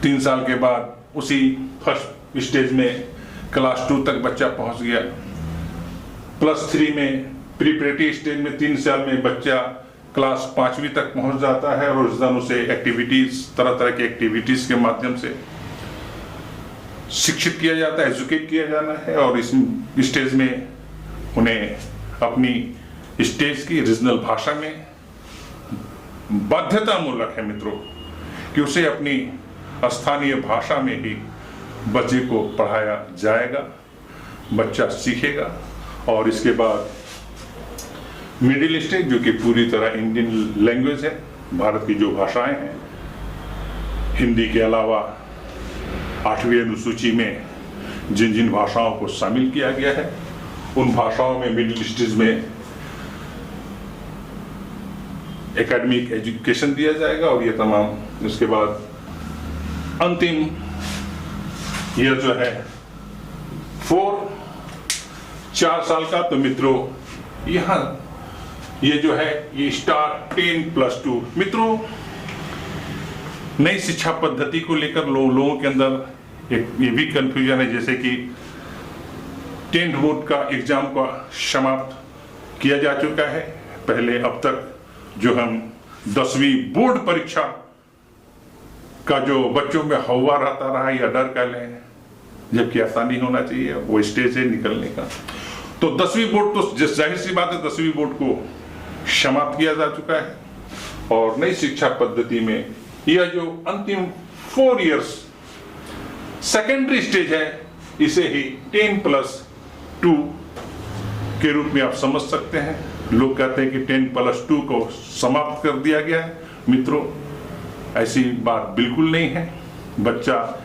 Speaker 1: 3 साल के बाद उसी फर्स्ट स्टेज में क्लास 2 तक बच्चा पहुंच गया। +3 में प्रीपरेटरी स्टेज में 3 साल में बच्चा क्लास 5वीं तक पहुंच जाता है और उस दिन उसे एक्टिविटीज, तरह तरह की एक्टिविटीज के माध्यम से शिक्षित किया जाता है, एजुकेट किया जाना है। और इस स्टेज में उन्हें अपनी स्टेज की रीजनल भाषा में बाध्यतामूलक है मित्रों कि उसे अपनी स्थानीय भाषा में ही बच्चे को पढ़ाया जाएगा, बच्चा सीखेगा। और इसके बाद मिडिल स्टेज, जो कि पूरी तरह इंडियन लैंग्वेज है, भारत की जो भाषाएं हैं, हिंदी के अलावा 8वीं अनुसूची में जिन जिन भाषाओं को शामिल किया गया है, उन भाषाओं में मिडिल स्टेज में एकेडमिक एजुकेशन दिया जाएगा। और ये तमाम, उसके बाद अंतिम यह जो है 4 साल का। तो मित्रों यहाँ ये जो है ये स्टार 10+2। मित्रों नई शिक्षा पद्धति को लेकर लोगों के अंदर एक ये भी कंफ्यूजन है, जैसे कि 10th बोर्ड का एग्जाम का समाप्त किया जा चुका है। पहले अब तक जो हम 10वीं बोर्ड परीक्षा का जो बच्चों में हौवा रहता रहा या डर कह लें, जबकि आसानी होना चाहिए वो स्टेज से निकलने का। तो 10वीं बोर्ड तो जाहिर सी बात है 10वीं बोर्ड को समाप्त किया जा चुका है और नई शिक्षा पद्धति में यह जो अंतिम 4 इयर्स सेकेंडरी स्टेज है, इसे ही 10+2 के रूप में आप समझ सकते हैं। लोग कहते हैं कि 10+2 को समाप्त कर दिया गया है। मित्रों, ऐसी बात बिल्कुल नहीं है। बच्चा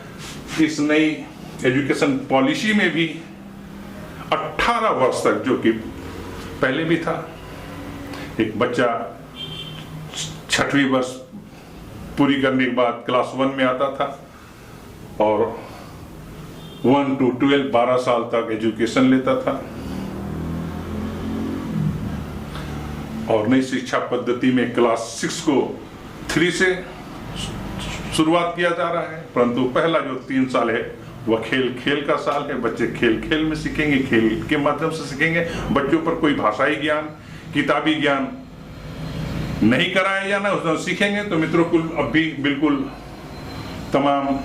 Speaker 1: इस नई एजुकेशन पॉलिसी में भी 18 वर्ष तक, जो कि पहले भी था, एक बच्चा 6वीं वर्ष पूरी करने के बाद क्लास 1 में आता था और 1 to 12 12 साल तक एजुकेशन लेता था। और नई शिक्षा पद्धति में क्लास 6 को 3 से शुरुआत किया जा रहा है, परंतु पहला जो 3 साल है वह खेल का साल है। बच्चे खेल में सीखेंगे, खेल के माध्यम से सीखेंगे। बच्चों पर कोई भाषाई ज्ञान, किताबी ज्ञान नहीं कराया जाना, उसमें सीखेंगे। तो मित्रों, कुल अब भी बिल्कुल तमाम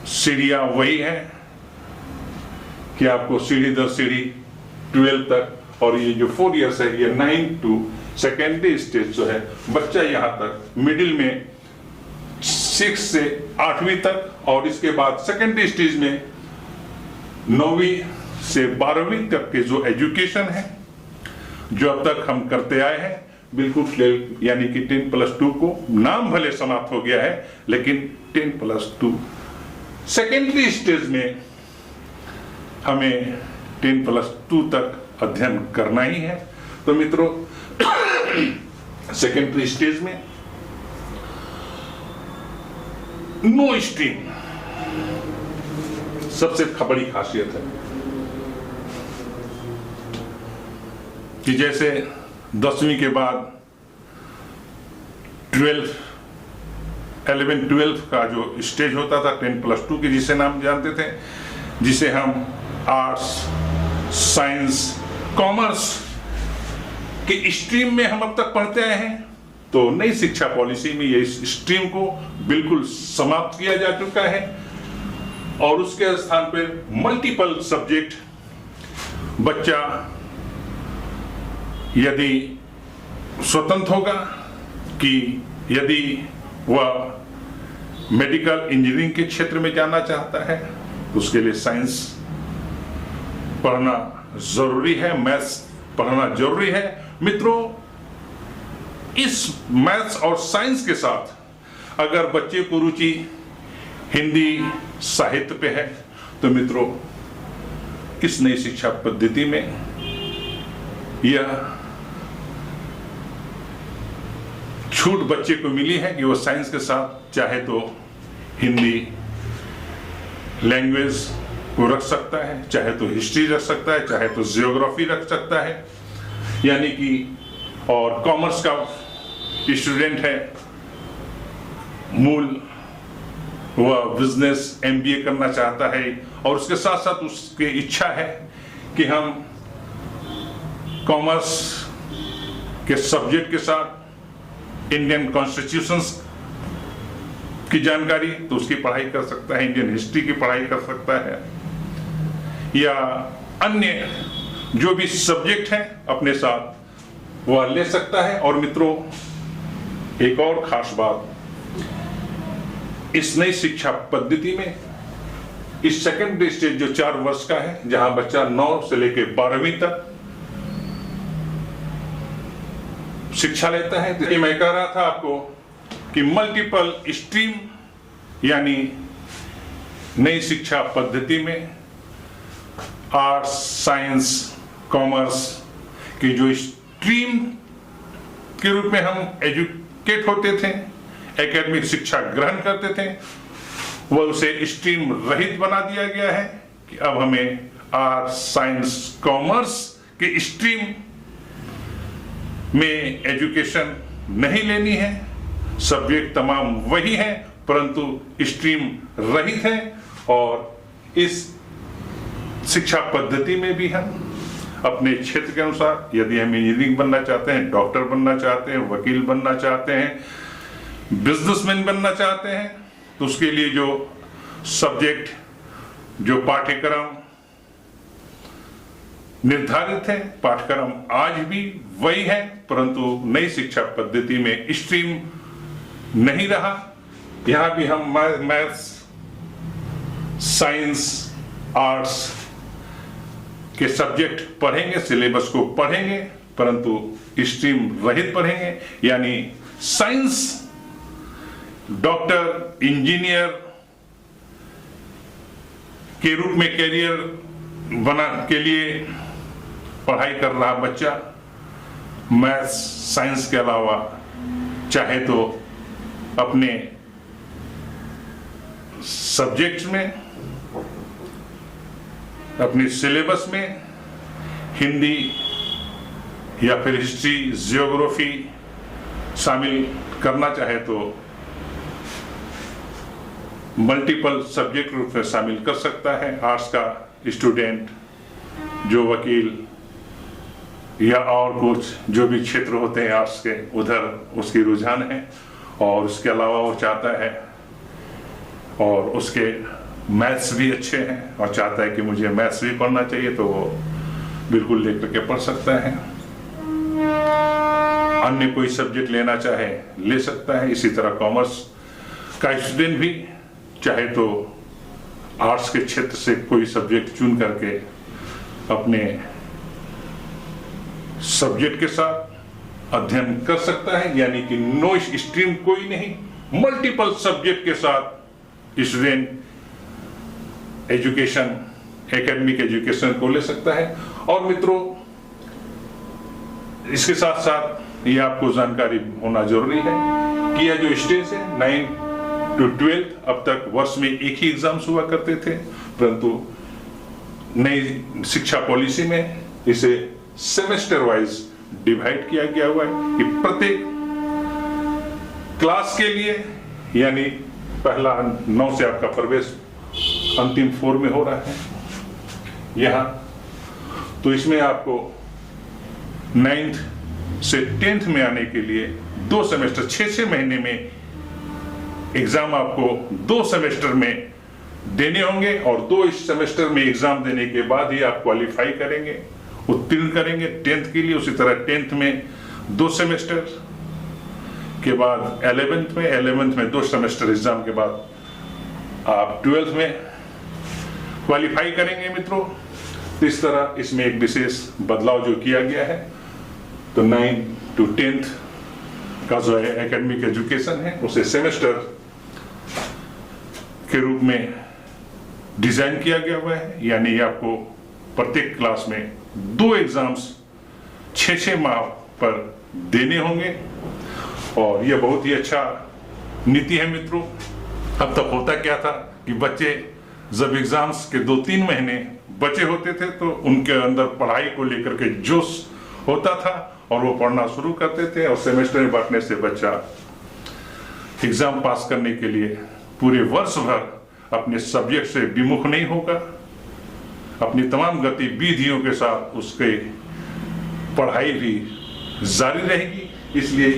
Speaker 1: सीढ़ियां वही है कि आपको सीढ़ी दर सीढ़ी 12 तक, और ये जो 4 इयर्स है ये 9 to सेकेंडरी स्टेज जो है, बच्चा यहाँ तक मिडिल में 6 से 8वीं तक, और इसके बाद सेकेंडरी स्टेज में 9वीं से 12वीं तक के जो एजुकेशन है, जो अब तक हम करते आए हैं, बिल्कुल यानी कि 10+2 को नाम भले समाप्त हो गया है, लेकिन 10+2 सेकेंडरी स्टेज में हमें 10+2 तक अध्ययन करना ही है। तो मित्रों, सेकेंडरी स्टेज में नो स्ट्रीम सबसे बड़ी खासियत है कि जैसे 10वीं के बाद 11-12 का जो स्टेज होता था 10+2 के, जिसे नाम जानते थे, जिसे हम आर्ट्स, साइंस, कॉमर्स के स्ट्रीम में हम अब तक पढ़ते आए हैं। तो नई शिक्षा पॉलिसी में ये स्ट्रीम को बिल्कुल समाप्त किया जा चुका है और उसके स्थान पर मल्टीपल सब्जेक्ट बच्चा यदि स्वतंत्र होगा कि यदि वह मेडिकल इंजीनियरिंग के क्षेत्र में जाना चाहता है तो उसके लिए साइंस पढ़ना जरूरी है, मैथ्स पढ़ना जरूरी है। मित्रों, इस मैथ्स और साइंस के साथ अगर बच्चे को रुचि हिंदी साहित्य पे है तो मित्रों, इस नई शिक्षा पद्धति में यह छूट बच्चे को मिली है कि वो साइंस के साथ चाहे तो हिंदी लैंग्वेज को रख सकता है, चाहे तो हिस्ट्री रख सकता है, चाहे तो जियोग्राफी रख सकता है, यानी कि और कॉमर्स का स्टूडेंट है, मूल वह बिजनेस MBA करना चाहता है और उसके साथ साथ उसकी इच्छा है कि हम कॉमर्स के सब्जेक्ट के साथ इंडियन कॉन्स्टिट्यूशंस की जानकारी, तो उसकी पढ़ाई कर सकता है, इंडियन हिस्ट्री की पढ़ाई कर सकता है, या अन्य जो भी सब्जेक्ट हैं अपने साथ वह ले सकता है। और मित्रों, एक और खास बात, इस नई शिक्षा पद्धति में इस सेकेंडरी स्टेज जो 4 वर्ष का है, जहां बच्चा 9 से लेकर 12वीं तक शिक्षा लेता है, तो मैं कह रहा था आपको कि मल्टीपल स्ट्रीम यानी नई शिक्षा पद्धति में आर्ट्स, साइंस, कॉमर्स की जो स्ट्रीम के रूप में हम एजुकेट होते थे, एकेडमिक शिक्षा ग्रहण करते थे, वह उसे स्ट्रीम रहित बना दिया गया है कि अब हमें आर्ट्स, साइंस, कॉमर्स के स्ट्रीम में एजुकेशन नहीं लेनी है। सब्जेक्ट तमाम वही है परंतु स्ट्रीम रहित है। और इस शिक्षा पद्धति में भी हम अपने क्षेत्र के अनुसार, यदि हम इंजीनियरिंग बनना चाहते हैं, डॉक्टर बनना चाहते हैं, वकील बनना चाहते हैं, बिजनेसमैन बनना चाहते हैं, तो उसके लिए जो सब्जेक्ट, जो पाठ्यक्रम निर्धारित है, पाठ्यक्रम आज भी वही है, परंतु नई शिक्षा पद्धति में स्ट्रीम नहीं रहा। यहां भी हम मैथ्स, साइंस, आर्ट्स के सब्जेक्ट पढ़ेंगे, सिलेबस को पढ़ेंगे, परंतु स्ट्रीम रहित पढ़ेंगे। यानी साइंस, डॉक्टर, इंजीनियर के रूप में कैरियर बना के लिए पढ़ाई कर रहा बच्चा मैथ्स, साइंस के अलावा चाहे तो अपने सब्जेक्ट्स में, अपने सिलेबस में हिंदी या फिर हिस्ट्री, जियोग्राफी शामिल करना चाहे तो मल्टीपल सब्जेक्ट रूप में शामिल कर सकता है। आर्ट्स का स्टूडेंट जो वकील या और कुछ जो भी क्षेत्र होते हैं आर्ट्स के, उधर उसकी रुझान है और उसके अलावा वो चाहता है और उसके मैथ्स भी अच्छे हैं और चाहता है कि मुझे मैथ्स भी पढ़ना चाहिए, तो वो बिल्कुल लेकर के पढ़ सकता है। अन्य कोई सब्जेक्ट लेना चाहे ले सकता है। इसी तरह कॉमर्स का स्टूडेंट भी चाहे तो आर्ट्स के क्षेत्र से कोई सब्जेक्ट चुन करके अपने सब्जेक्ट के साथ अध्ययन कर सकता है। यानी कि नो स्ट्रीम कोई नहीं, मल्टीपल सब्जेक्ट के साथ स्टूडेंट एजुकेशन, एकेडमिक एजुकेशन को ले सकता है। और मित्रों, इसके साथ साथ ये आपको जानकारी होना जरूरी है कि यह जो स्टेज है 9 to 12, अब तक वर्ष में एक ही एग्जाम्स हुआ करते थे, परंतु नई शिक्षा पॉलिसी में इसे सेमेस्टर वाइज डिवाइड किया गया हुआ है कि प्रत्येक क्लास के लिए, यानी पहला 9 से आपका प्रवेश अंतिम 4 में हो रहा है यहां, तो इसमें आपको 9th से 10th में आने के लिए 2 सेमेस्टर, 6 महीने में एग्जाम आपको 2 सेमेस्टर में देने होंगे और 2 सेमेस्टर में एग्जाम देने के बाद ही आप क्वालिफाई करेंगे, उत्तीर्ण करेंगे 10th के लिए। उसी तरह 10th में 2 सेमेस्टर के बाद 11th में 2 सेमेस्टर एग्जाम के बाद आप 12th में क्वालिफाई करेंगे मित्रों। तो इस तरह इसमें एक विशेष बदलाव जो किया गया है, तो 9 to 10th का जो है एकेडमिक एजुकेशन है उसे सेमेस्टर के रूप में डिजाइन किया गया हुआ है। यानी आपको प्रत्येक क्लास में 2 एग्जाम्स 6 माह पर देने होंगे और यह बहुत ही अच्छा नीति है मित्रों। अब तक होता क्या था कि बच्चे जब एग्जाम्स के 2-3 महीने बचे होते थे तो उनके अंदर पढ़ाई को लेकर के जोश होता था और वो पढ़ना शुरू करते थे, और सेमेस्टर में बांटने से बच्चा एग्जाम पास करने के लिए पूरे वर्ष भर अपने सब्जेक्ट से विमुख नहीं होगा, अपनी तमाम गतिविधियों के साथ उसके पढ़ाई भी जारी रहेगी। इसलिए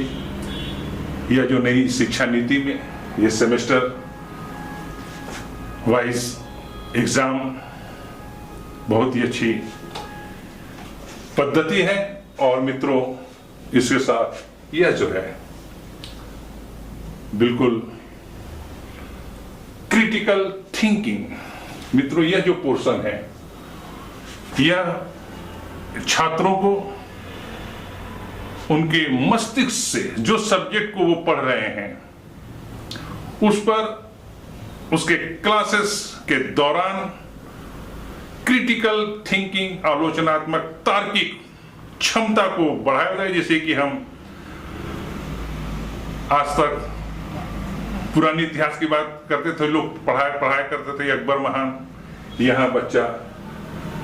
Speaker 1: यह जो नई शिक्षा नीति में ये सेमेस्टर वाइज एग्जाम बहुत ही अच्छी पद्धति है। और मित्रों, इसके साथ यह जो है बिल्कुल क्रिटिकल थिंकिंग, मित्रों यह जो पोर्शन है यह छात्रों को उनके मस्तिष्क से जो सब्जेक्ट को वो पढ़ रहे हैं उस पर उसके क्लासेस के दौरान क्रिटिकल थिंकिंग, आलोचनात्मक तार्किक क्षमता को बढ़ाया जाए। जैसे कि हम आज तक पुराने इतिहास की बात करते थे, लोग पढ़ाया करते थे अकबर महान, यहां बच्चा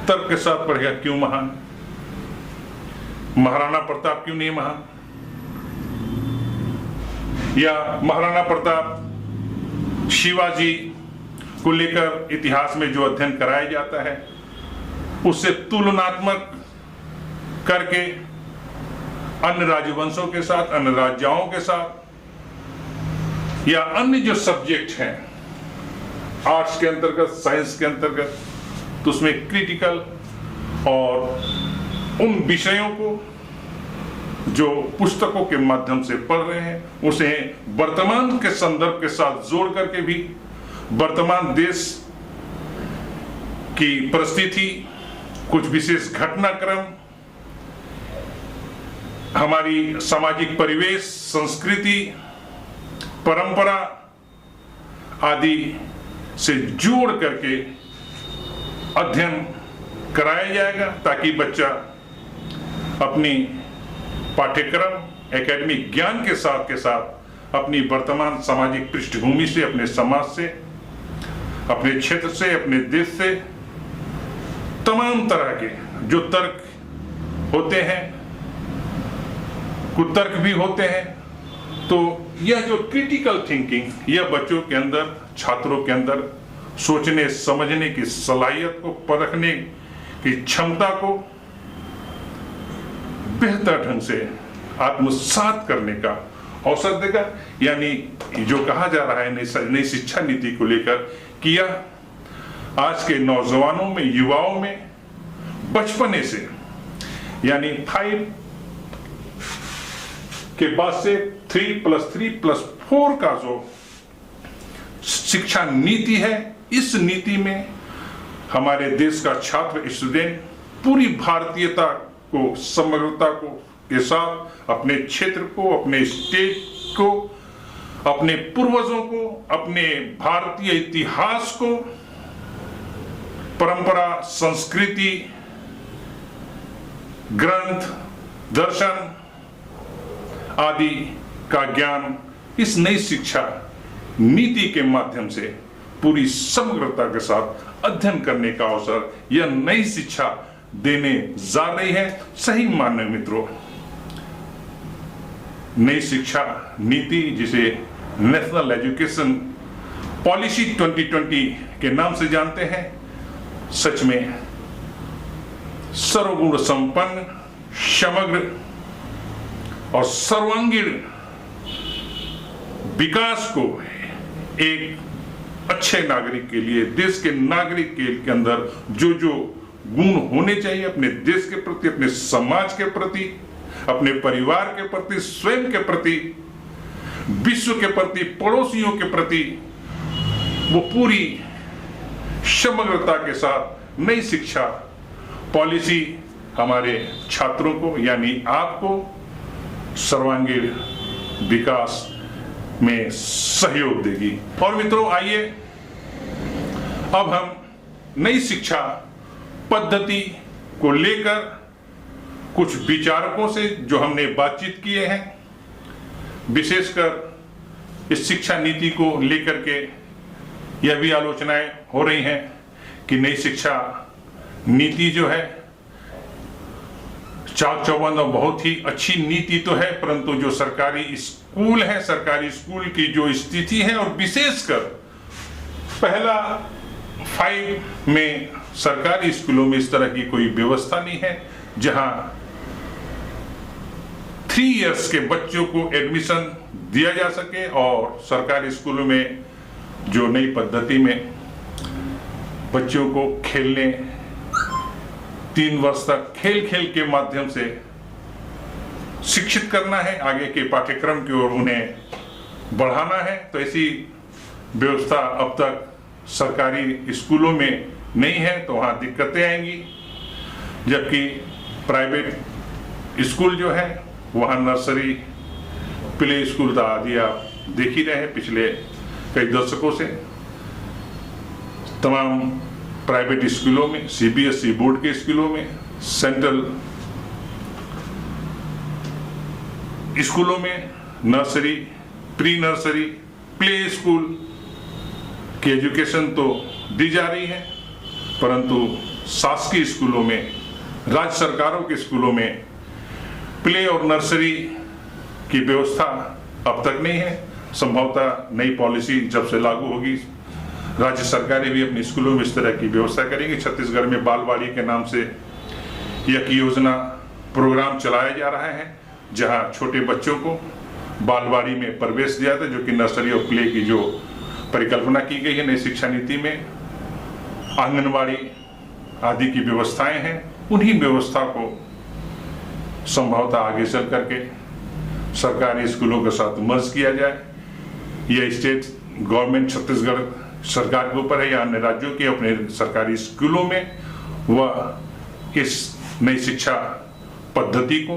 Speaker 1: तर्क के साथ पढ़ेगा क्यों महान, महाराणा प्रताप क्यों नहीं महान, या महाराणा प्रताप शिवाजी को लेकर इतिहास में जो अध्ययन कराया जाता है उससे तुलनात्मक करके अन्य राजवंशों के साथ, अन्य राजाओं के साथ, या अन्य जो सब्जेक्ट हैं आर्ट्स के अंतर्गत, साइंस के अंतर्गत, तो उसमें क्रिटिकल और उन विषयों को जो पुस्तकों के माध्यम से पढ़ रहे हैं उसे वर्तमान के संदर्भ के साथ जोड़ करके भी वर्तमान देश की परिस्थिति, कुछ विशेष घटनाक्रम, हमारी सामाजिक परिवेश, संस्कृति, परंपरा आदि से जोड़ करके अध्ययन कराया जाएगा ताकि बच्चा अपनी पाठ्यक्रम एकेडमिक ज्ञान के साथ अपनी वर्तमान सामाजिक पृष्ठभूमि से, अपने समाज से, अपने क्षेत्र से, अपने देश से तमाम तरह के जो तर्क होते हैं, कुतर्क भी होते हैं, तो यह जो क्रिटिकल थिंकिंग यह बच्चों के अंदर, छात्रों के अंदर सोचने समझने की सलाहियत को, परखने की क्षमता को बेहतर ढंग से आत्मसात करने का अवसर देगा। यानी जो कहा जा रहा है नई शिक्षा नीति को लेकर कि यह आज के नौजवानों में, युवाओं में बचपने से, यानी 5 के बाद से 3+3+4 का जो शिक्षा नीति है, इस नीति में हमारे देश का छात्र, स्टूडेंट पूरी भारतीयता को, समग्रता को के साथ अपने क्षेत्र को, अपने स्टेट को, अपने पूर्वजों को, अपने भारतीय इतिहास को, परंपरा, संस्कृति, ग्रंथ, दर्शन आदि का ज्ञान इस नई शिक्षा नीति के माध्यम से पूरी समग्रता के साथ अध्ययन करने का अवसर यह नई शिक्षा देने जा रही है। सही माननीय मित्रों, नई शिक्षा नीति जिसे नेशनल एजुकेशन पॉलिसी 2020 के नाम से जानते हैं, सच में सर्वगुण संपन्न, समग्र और सर्वांगीण विकास को एक अच्छे नागरिक के लिए, देश के नागरिक के अंदर जो गुण होने चाहिए अपने देश के प्रति, अपने समाज के प्रति, अपने परिवार के प्रति, स्वयं के प्रति, विश्व के प्रति, पड़ोसियों के प्रति, वो पूरी समग्रता के साथ नई शिक्षा पॉलिसी हमारे छात्रों को यानी आपको सर्वांगीण विकास में सहयोग देगी। और मित्रों, आइए अब हम नई शिक्षा पद्धति को लेकर कुछ विचारकों से जो हमने बातचीत किए हैं, विशेषकर इस शिक्षा नीति को लेकर के यह भी आलोचनाएं हो रही हैं कि नई शिक्षा नीति जो है चाक चौबंद और बहुत ही अच्छी नीति तो है, परंतु जो सरकारी स्कूल है, सरकारी स्कूल की जो स्थिति है और विशेषकर पहला 5 में सरकारी स्कूलों में इस तरह की कोई व्यवस्था नहीं है जहां 3 इयर्स के बच्चों को एडमिशन दिया जा सके। और सरकारी स्कूलों में जो नई पद्धति में बच्चों को खेलने 3 वर्ष तक खेल के माध्यम से शिक्षित करना है, आगे के पाठ्यक्रम की ओर उन्हें बढ़ाना है, तो ऐसी व्यवस्था अब तक सरकारी स्कूलों में नहीं है, तो वहाँ दिक्कतें आएंगी। जबकि प्राइवेट स्कूल जो है वहाँ नर्सरी, प्ले स्कूल आदि आप देख ही रहे हैं पिछले कई दशकों से। तमाम प्राइवेट स्कूलों में, सीबीएसई बोर्ड के स्कूलों में, सेंट्रल स्कूलों में nursery, pre nursery, play school की एजुकेशन तो दी जा रही है, परंतु शासकीय स्कूलों में, राज्य सरकारों के स्कूलों में प्ले और नर्सरी की व्यवस्था अब तक नहीं है। संभवतः नई पॉलिसी जब से लागू होगी, राज्य सरकारें भी अपने स्कूलों में इस तरह की व्यवस्था करेंगी। छत्तीसगढ़ में बालवाड़ी के नाम से यह योजना, प्रोग्राम चलाया जा रहा है, जहां छोटे बच्चों को बालवाड़ी में प्रवेश दिया था, जो कि नर्सरी और प्ले की जो परिकल्पना की गई है नई शिक्षा नीति में। आंगनवाड़ी आदि की व्यवस्थाएं हैं। उन्हीं व्यवस्था को संभवतः आगे चल करके सरकारी स्कूलों के साथ मर्ज किया जाए। यह स्टेट गवर्नमेंट छत्तीसगढ़ सरकार के ऊपर है या अन्य राज्यों के अपने सरकारी स्कूलों में वह इस नई शिक्षा पद्धति को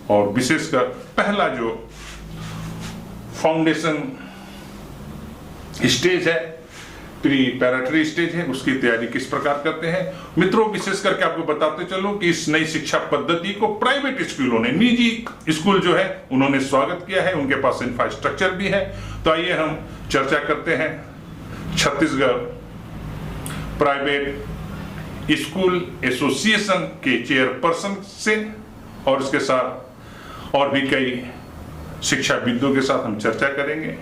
Speaker 1: और विशेषकर पहला जो फाउंडेशन स्टेज है, प्रीपैरेटरी स्टेज है, उसकी तैयारी किस प्रकार करते हैं। मित्रों, विशेष करके आपको बताते चलो कि इस नई शिक्षा पद्धति को प्राइवेट स्कूलों ने, निजी स्कूल जो है उन्होंने स्वागत किया है, उनके पास इंफ्रास्ट्रक्चर भी है। तो आइए हम चर्चा करते हैं छत्तीसगढ़ प्राइवेट स्कूल एसोसिएशन के चेयरपर्सन से और इसके साथ और भी कई शिक्षाविदों के साथ हम चर्चा करेंगे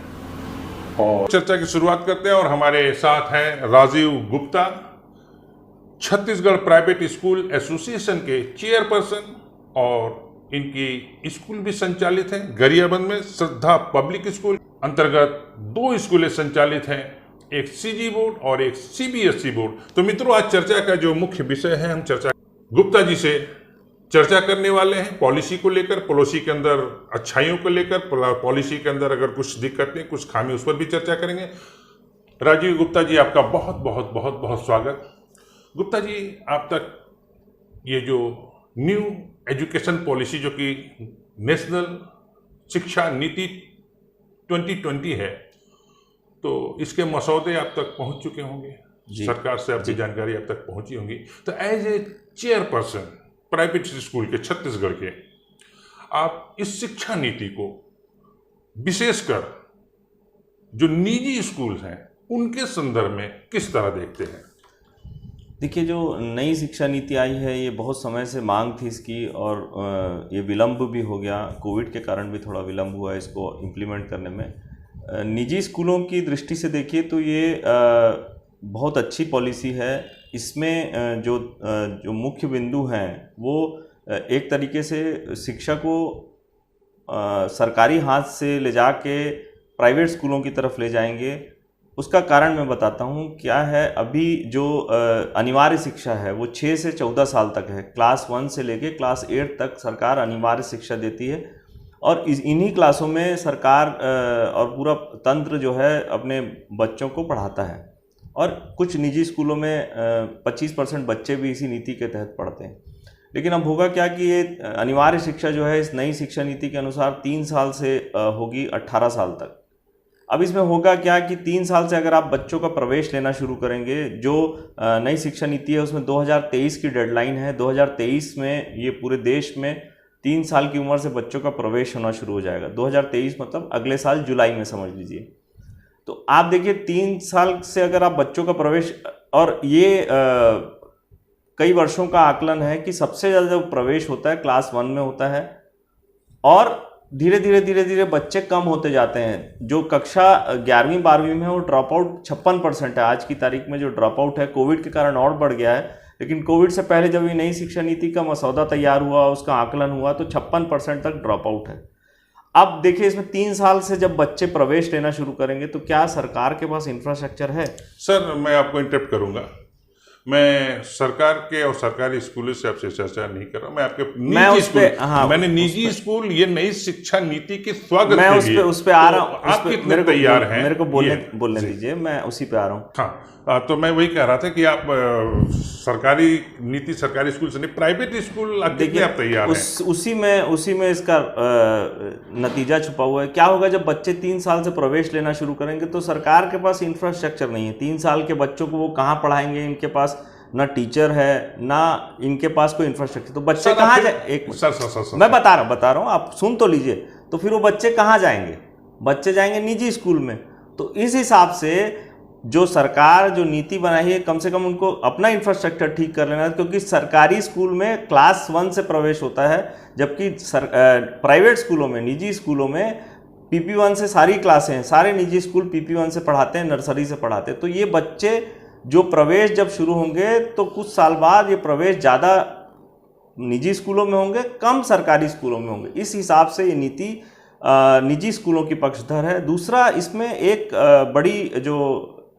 Speaker 1: और चर्चा की शुरुआत करते हैं। और हमारे साथ हैं Rajiv Gupta, Chhattisgarh private school association के चेयरपर्सन और इनकी स्कूल भी संचालित है गरियाबंद में। श्रद्धा पब्लिक स्कूल अंतर्गत 2 स्कूलें संचालित हैं, एक सीजी बोर्ड और एक सीबीएसई बोर्ड। तो मित्रों, आज चर्चा का जो मुख्य विषय है, हम चर्चा गुप्ता जी से चर्चा करने वाले हैं पॉलिसी को लेकर, पॉलिसी के अंदर अच्छाइयों को लेकर, पॉलिसी के अंदर अगर कुछ दिक्कतें, कुछ खामी, उस पर भी चर्चा करेंगे। राजीव गुप्ता जी, आपका बहुत बहुत बहुत बहुत स्वागत। गुप्ता जी, आप तक ये जो न्यू एजुकेशन पॉलिसी जो कि नेशनल शिक्षा नीति 2020 है, तो इसके मसौदे आप तक पहुंच चुके होंगे, सरकार से आपकी जानकारी आप तक पहुंची होंगी। तो as a chairperson private school के छत्तीसगढ़ के, आप इस शिक्षा नीति को विशेषकर जो निजी स्कूल हैं उनके संदर्भ में किस तरह देखते हैं?
Speaker 2: देखिए, जो नई शिक्षा नीति आई है ये बहुत समय से मांग थी इसकी, और ये विलम्ब भी हो गया, कोविड के कारण भी थोड़ा विलम्ब हुआ इसको इम्प्लीमेंट करने में। निजी स्कूलों की दृष्टि से देखिए तो ये बहुत अच्छी पॉलिसी है। इसमें जो मुख्य बिंदु हैं वो एक तरीके से शिक्षा को सरकारी हाथ से ले जाके प्राइवेट स्कूलों की तरफ ले जाएंगे। उसका कारण मैं बताता हूँ क्या है। अभी जो अनिवार्य शिक्षा है वो 6 से 14 साल तक है, क्लास 1 से लेके क्लास 8 तक सरकार अनिवार्य शिक्षा देती है, और इन्हीं क्लासों में सरकार और पूरा तंत्र जो है अपने बच्चों को पढ़ाता है। और कुछ निजी स्कूलों में 25% बच्चे भी इसी नीति के तहत पढ़ते हैं। लेकिन अब होगा क्या कि ये अनिवार्य शिक्षा जो है इस नई शिक्षा नीति के अनुसार 3 साल से होगी 18 साल तक। अब इसमें होगा क्या कि 3 साल से अगर आप बच्चों का प्रवेश लेना शुरू करेंगे, जो नई शिक्षा नीति है उसमें 2023 की डेडलाइन है। 2023 में ये पूरे देश में 3 साल की उम्र से बच्चों का प्रवेश होना शुरू हो जाएगा। 2023 मतलब अगले साल जुलाई में समझ लीजिए। तो आप देखिए 3 साल से अगर आप बच्चों का प्रवेश, और ये कई वर्षों का आकलन है कि सबसे ज़्यादा जो प्रवेश होता है क्लास 1 में होता है, और धीरे धीरे बच्चे कम होते जाते हैं। जो कक्षा 11वीं 12वीं में है वो ड्रॉप आउट 56% है। आज की तारीख में जो ड्रॉप आउट है कोविड के कारण और बढ़ गया है, लेकिन कोविड से पहले जब ये नई शिक्षा नीति का मसौदा तैयार हुआ, उसका आकलन हुआ, तो 56% तक ड्रॉप आउट है। अब देखिए, इसमें 3 साल से जब बच्चे प्रवेश लेना शुरू करेंगे तो क्या सरकार के पास इंफ्रास्ट्रक्चर है?
Speaker 1: सर, मैं आपको इंटरप्ट करूंगा। मैं सरकार के और सरकारी स्कूलों से आपसे चर्चा नहीं कर रहा, मैं आपके निजी स्कूल, मैंने निजी स्कूल ये नई शिक्षा नीति के स्वागत
Speaker 2: मैं उस पे आ रहा हूँ।
Speaker 1: आप कितने तैयार हैं?
Speaker 2: मेरे को बोलने दीजिए, मैं उसी पे आ रहा हूँ।
Speaker 1: हाँ, तो मैं वही कह रहा था कि आप सरकारी नीति, सरकारी स्कूल से नहीं, प्राइवेट स्कूल कितने आप तैयार हैं?
Speaker 2: उसी में इसका नतीजा छुपा हुआ है। क्या होगा जब बच्चे 3 साल से प्रवेश लेना शुरू करेंगे तो सरकार के पास इंफ्रास्ट्रक्चर नहीं है। 3 साल के बच्चों को वो कहाँ पढ़ाएंगे? इनके पास ना टीचर है, ना इनके पास कोई इंफ्रास्ट्रक्चर। तो बच्चे कहाँ जाए? एक मिनट, मैं बता रहा हूँ, आप सुन तो लीजिए। तो फिर वो बच्चे कहाँ जाएंगे? बच्चे जाएंगे निजी स्कूल में। तो इस हिसाब से जो सरकार जो नीति बनाई है, कम से कम उनको अपना इंफ्रास्ट्रक्चर ठीक कर लेना है, क्योंकि सरकारी स्कूल में क्लास 1 से प्रवेश होता है, जबकि प्राइवेट स्कूलों में, निजी स्कूलों में PP1 से सारी क्लासें हैं। सारे निजी स्कूल PP1 से पढ़ाते हैं, नर्सरी से पढ़ाते हैं। तो ये बच्चे जो प्रवेश जब शुरू होंगे तो कुछ साल बाद ये प्रवेश ज़्यादा निजी स्कूलों में होंगे, कम सरकारी स्कूलों में होंगे। इस हिसाब से ये नीति निजी स्कूलों की पक्षधर है। दूसरा, इसमें एक बड़ी जो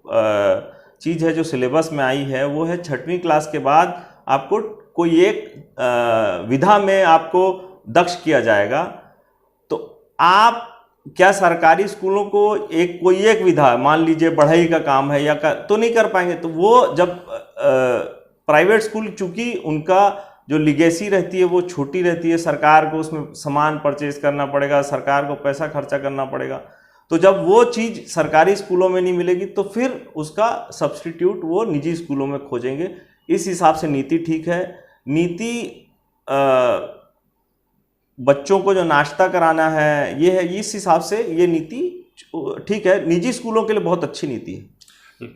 Speaker 2: चीज़ है जो सिलेबस में आई है वो है 6वीं क्लास के बाद आपको कोई एक विधा में आपको दक्ष किया जाएगा। तो आप क्या सरकारी स्कूलों को कोई एक विधा, मान लीजिए बढ़ई का काम है या तो नहीं कर पाएंगे। तो वो जब प्राइवेट स्कूल, चूंकि उनका जो लिगेसी रहती है वो छोटी रहती है, सरकार को उसमें सामान परचेज करना पड़ेगा, सरकार को पैसा खर्चा करना पड़ेगा। तो जब वो चीज़ सरकारी स्कूलों में नहीं मिलेगी तो फिर उसका सब्स्टिट्यूट वो निजी स्कूलों में खोजेंगे। इस हिसाब से नीति ठीक है। नीति बच्चों को जो नाश्ता कराना है ये है, इस हिसाब से ये नीति ठीक है, निजी स्कूलों के लिए बहुत अच्छी नीति है।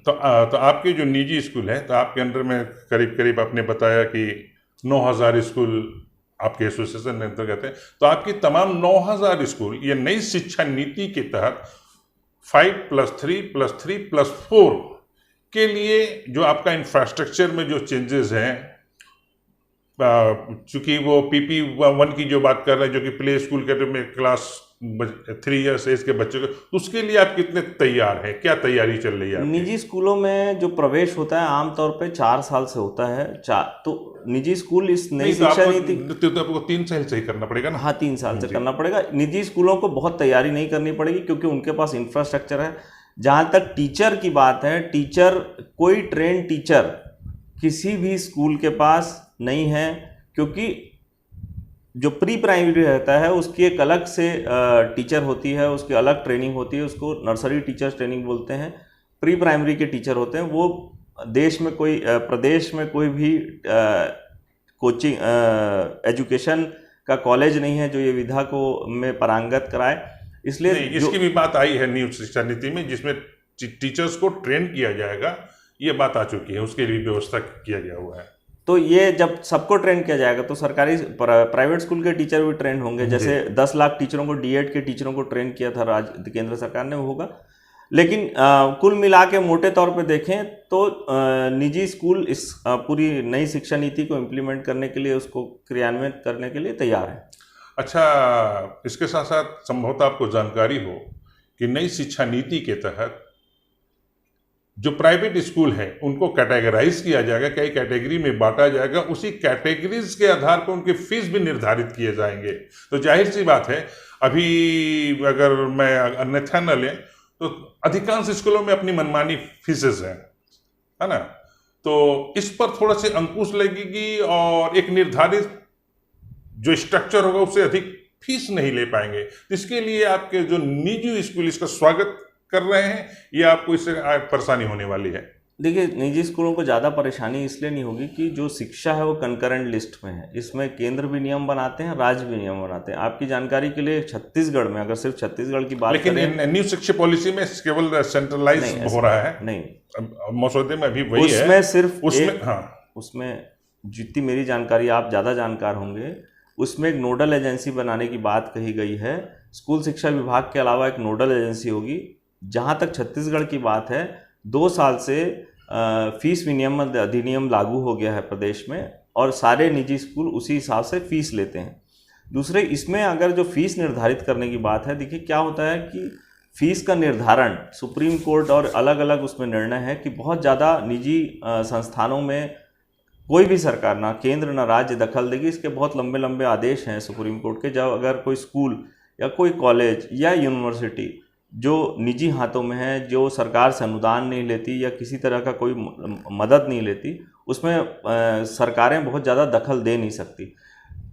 Speaker 1: तो आपके जो निजी स्कूल है, तो आपके अंडर में करीब करीब आपने बताया कि 9,000 स्कूल आपके एसोसिएशन के अंतर्गत है। तो आपकी तमाम 9,000 स्कूल ये नई शिक्षा नीति के तहत 5+3+3+4 के लिए जो आपका इंफ्रास्ट्रक्चर में जो चेंजेस हैं, चूंकि वो PP1 की जो बात कर रहे हैं, जो कि प्ले स्कूल के में क्लास 3 इयर्स एज के बच्चों को, तो उसके लिए आप कितने तैयार हैं? क्या तैयारी चल रही है आपकी?
Speaker 2: निजी स्कूलों में जो प्रवेश होता है आमतौर पे 4 साल से होता है। तो निजी स्कूल इस नई शिक्षा नीति
Speaker 1: तो आपको 3 साल से ही करना पड़ेगा ना?
Speaker 2: हाँ, 3 साल से करना पड़ेगा। निजी स्कूलों को बहुत तैयारी नहीं करनी पड़ेगी क्योंकि उनके पास इंफ्रास्ट्रक्चर है। जहाँ तक टीचर की बात है, कोई ट्रेन टीचर किसी भी स्कूल के पास नहीं है, क्योंकि जो प्री प्राइमरी रहता है उसकी एक अलग से टीचर होती है, उसकी अलग ट्रेनिंग होती है, उसको नर्सरी टीचर्स ट्रेनिंग बोलते हैं। प्री प्राइमरी के टीचर होते हैं वो प्रदेश में कोई भी कोचिंग एजुकेशन का कॉलेज नहीं है जो ये विधा को में पारंगत कराए। इसलिए
Speaker 1: इसकी भी बात आई है न्यू शिक्षा नीति में, जिसमें टीचर्स को ट्रेन किया जाएगा, ये बात आ चुकी है, उसके लिए व्यवस्था किया गया हुआ है।
Speaker 2: तो ये जब सबको ट्रेन किया जाएगा तो सरकारी प्राइवेट स्कूल के टीचर भी ट्रेन होंगे। जैसे 10 लाख टीचरों को, डीएड के टीचरों को ट्रेन किया था केंद्र सरकार ने, वो होगा। लेकिन कुल मिला के मोटे तौर पे देखें तो निजी स्कूल इस पूरी नई शिक्षा नीति को इम्प्लीमेंट करने के लिए, उसको क्रियान्वित करने के लिए तैयार है।
Speaker 1: अच्छा, इसके साथ साथ संभवतः आपको जानकारी हो कि नई शिक्षा नीति के तहत जो प्राइवेट स्कूल है उनको कैटेगराइज किया जाएगा, कई कैटेगरी में बांटा जाएगा, उसी कैटेगरीज के आधार पर उनके फीस भी निर्धारित किए जाएंगे। तो जाहिर सी बात है, अभी अगर मैं अन्यथा न लें तो अधिकांश स्कूलों में अपनी मनमानी फीसेस हैं, है ना? तो इस पर थोड़ा से अंकुश लगेगी और एक निर्धारित जो स्ट्रक्चर होगा उससे अधिक फीस नहीं ले पाएंगे। इसके लिए आपके जो निजी स्कूल इसका स्वागत कर रहे हैं या आपको इससे परेशानी होने वाली है?
Speaker 2: देखिए, निजी स्कूलों को ज़्यादा परेशानी इसलिए नहीं होगी कि जो शिक्षा है वो कंकरेंट लिस्ट में है। इसमें केंद्र भी नियम बनाते हैं, राज्य भी नियम बनाते हैं। आपकी जानकारी के लिए छत्तीसगढ़ में, अगर सिर्फ छत्तीसगढ़ की बात करें,
Speaker 1: लेकिन न्यू शिक्षा पॉलिसी में केवल सेंट्रलाइज हो रहा है,
Speaker 2: नहीं
Speaker 1: मसौदे में अभी वही है।
Speaker 2: उसमें सिर्फ
Speaker 1: उसमें
Speaker 2: जितनी मेरी जानकारी, आप ज़्यादा जानकार होंगे, उसमें एक नोडल एजेंसी बनाने की बात कही गई है। स्कूल शिक्षा विभाग के अलावा एक नोडल एजेंसी होगी। जहाँ तक छत्तीसगढ़ की बात है, 2 साल से फीस विनियमन अधिनियम लागू हो गया है प्रदेश में और सारे निजी स्कूल उसी हिसाब से फीस लेते हैं। दूसरे, इसमें अगर जो फीस निर्धारित करने की बात है, देखिए क्या होता है कि फीस का निर्धारण सुप्रीम कोर्ट और अलग अलग उसमें निर्णय है कि बहुत ज़्यादा निजी संस्थानों में कोई भी सरकार, ना केंद्र ना राज्य दखल देगी। इसके बहुत लंबे लंबे आदेश हैं सुप्रीम कोर्ट के। जब अगर कोई स्कूल या कोई कॉलेज या यूनिवर्सिटी जो निजी हाथों में है, जो सरकार से अनुदान नहीं लेती या किसी तरह का कोई मदद नहीं लेती, उसमें सरकारें बहुत ज़्यादा दखल दे नहीं सकती।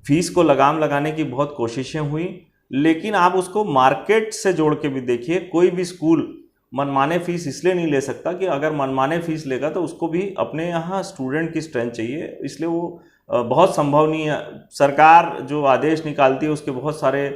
Speaker 2: फीस को लगाम लगाने की बहुत कोशिशें हुई, लेकिन आप उसको मार्केट से जोड़ के भी देखिए। कोई भी स्कूल मनमाने फीस इसलिए नहीं ले सकता कि अगर मनमाने फीस लेगा तो उसको भी अपने यहाँ स्टूडेंट की स्ट्रेंथ चाहिए, इसलिए वो बहुत संभव नहीं है। सरकार जो आदेश निकालती है उसके बहुत सारे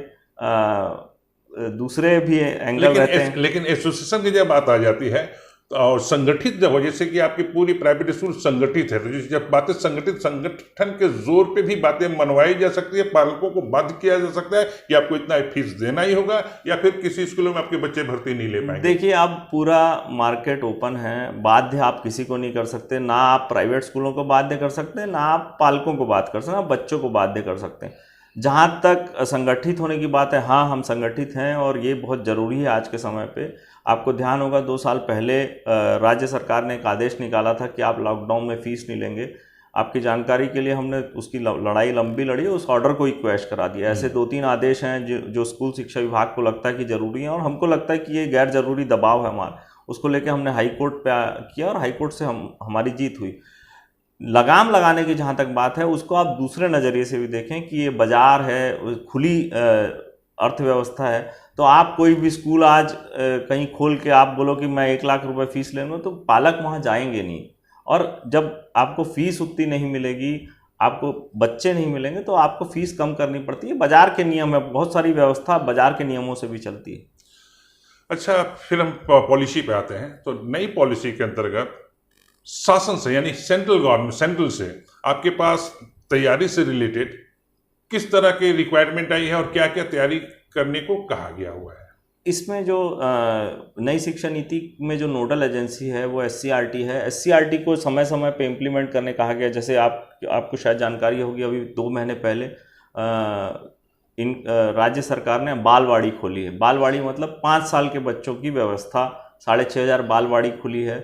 Speaker 2: दूसरे भी एंगल रहते हैं।
Speaker 1: लेकिन एसोसिएशन की जब बात आ जाती है और संगठित जब हो, जैसे कि आपकी पूरी प्राइवेट स्कूल संगठित है, तो जब बातें संगठन के जोर पे भी बातें मनवाई जा सकती है, पालकों को बाध्य किया जा सकता है कि आपको इतना फीस देना ही होगा, या फिर किसी स्कूलों में आपके बच्चे भर्ती नहीं ले पाएंगे।
Speaker 2: देखिए, अब पूरा मार्केट ओपन है, बाध्य आप किसी को नहीं कर सकते। ना आप प्राइवेट स्कूलों को बाध्य कर सकते हैं, ना आप पालकों को बाध्य कर सकते हैं, आप बच्चों को बाध्य कर सकते हैं। जहाँ तक संगठित होने की बात है, हाँ, हम संगठित हैं और ये बहुत ज़रूरी है आज के समय पे। आपको ध्यान होगा 2 साल पहले राज्य सरकार ने एक आदेश निकाला था कि आप लॉकडाउन में फ़ीस नहीं लेंगे। आपकी जानकारी के लिए हमने उसकी लड़ाई लंबी लड़ी, उस ऑर्डर को इक्वेश करा दिया। ऐसे 2-3 आदेश हैं जो स्कूल शिक्षा विभाग को लगता है कि जरूरी है और हमको लगता है कि ये गैर जरूरी दबाव है हमारा, उसको लेके हमने हाई कोर्ट पे किया और हाई कोर्ट से हमारी जीत हुई। लगाम लगाने की जहाँ तक बात है, उसको आप दूसरे नज़रिए से भी देखें कि ये बाजार है, खुली अर्थव्यवस्था है, तो आप कोई भी स्कूल आज कहीं खोल के आप बोलो कि मैं 1 लाख रुपए फीस ले लूँ, तो पालक वहाँ जाएंगे नहीं। और जब आपको फीस उतनी नहीं मिलेगी, आपको बच्चे नहीं मिलेंगे, तो आपको फीस कम करनी पड़ती है। बाजार के नियम है, बहुत सारी व्यवस्था बाजार के नियमों से भी चलती है।
Speaker 1: अच्छा, फिर हम पॉलिसी पे आते हैं। तो नई पॉलिसी के अंतर्गत शासन से, यानी सेंट्रल गवर्नमेंट, सेंट्रल से आपके पास तैयारी से रिलेटेड किस तरह के रिक्वायरमेंट आई है और क्या क्या तैयारी करने को कहा गया हुआ है?
Speaker 2: इसमें जो नई शिक्षा नीति में जो नोडल एजेंसी है वो SCRT है। SCRT को समय समय पे इम्प्लीमेंट करने कहा गया। जैसे आपको शायद जानकारी होगी, अभी 2 महीने पहले राज्य सरकार ने बालवाड़ी खोली है। बालवाड़ी मतलब 5 साल के बच्चों की व्यवस्था, 6500 बालवाड़ी खुली है।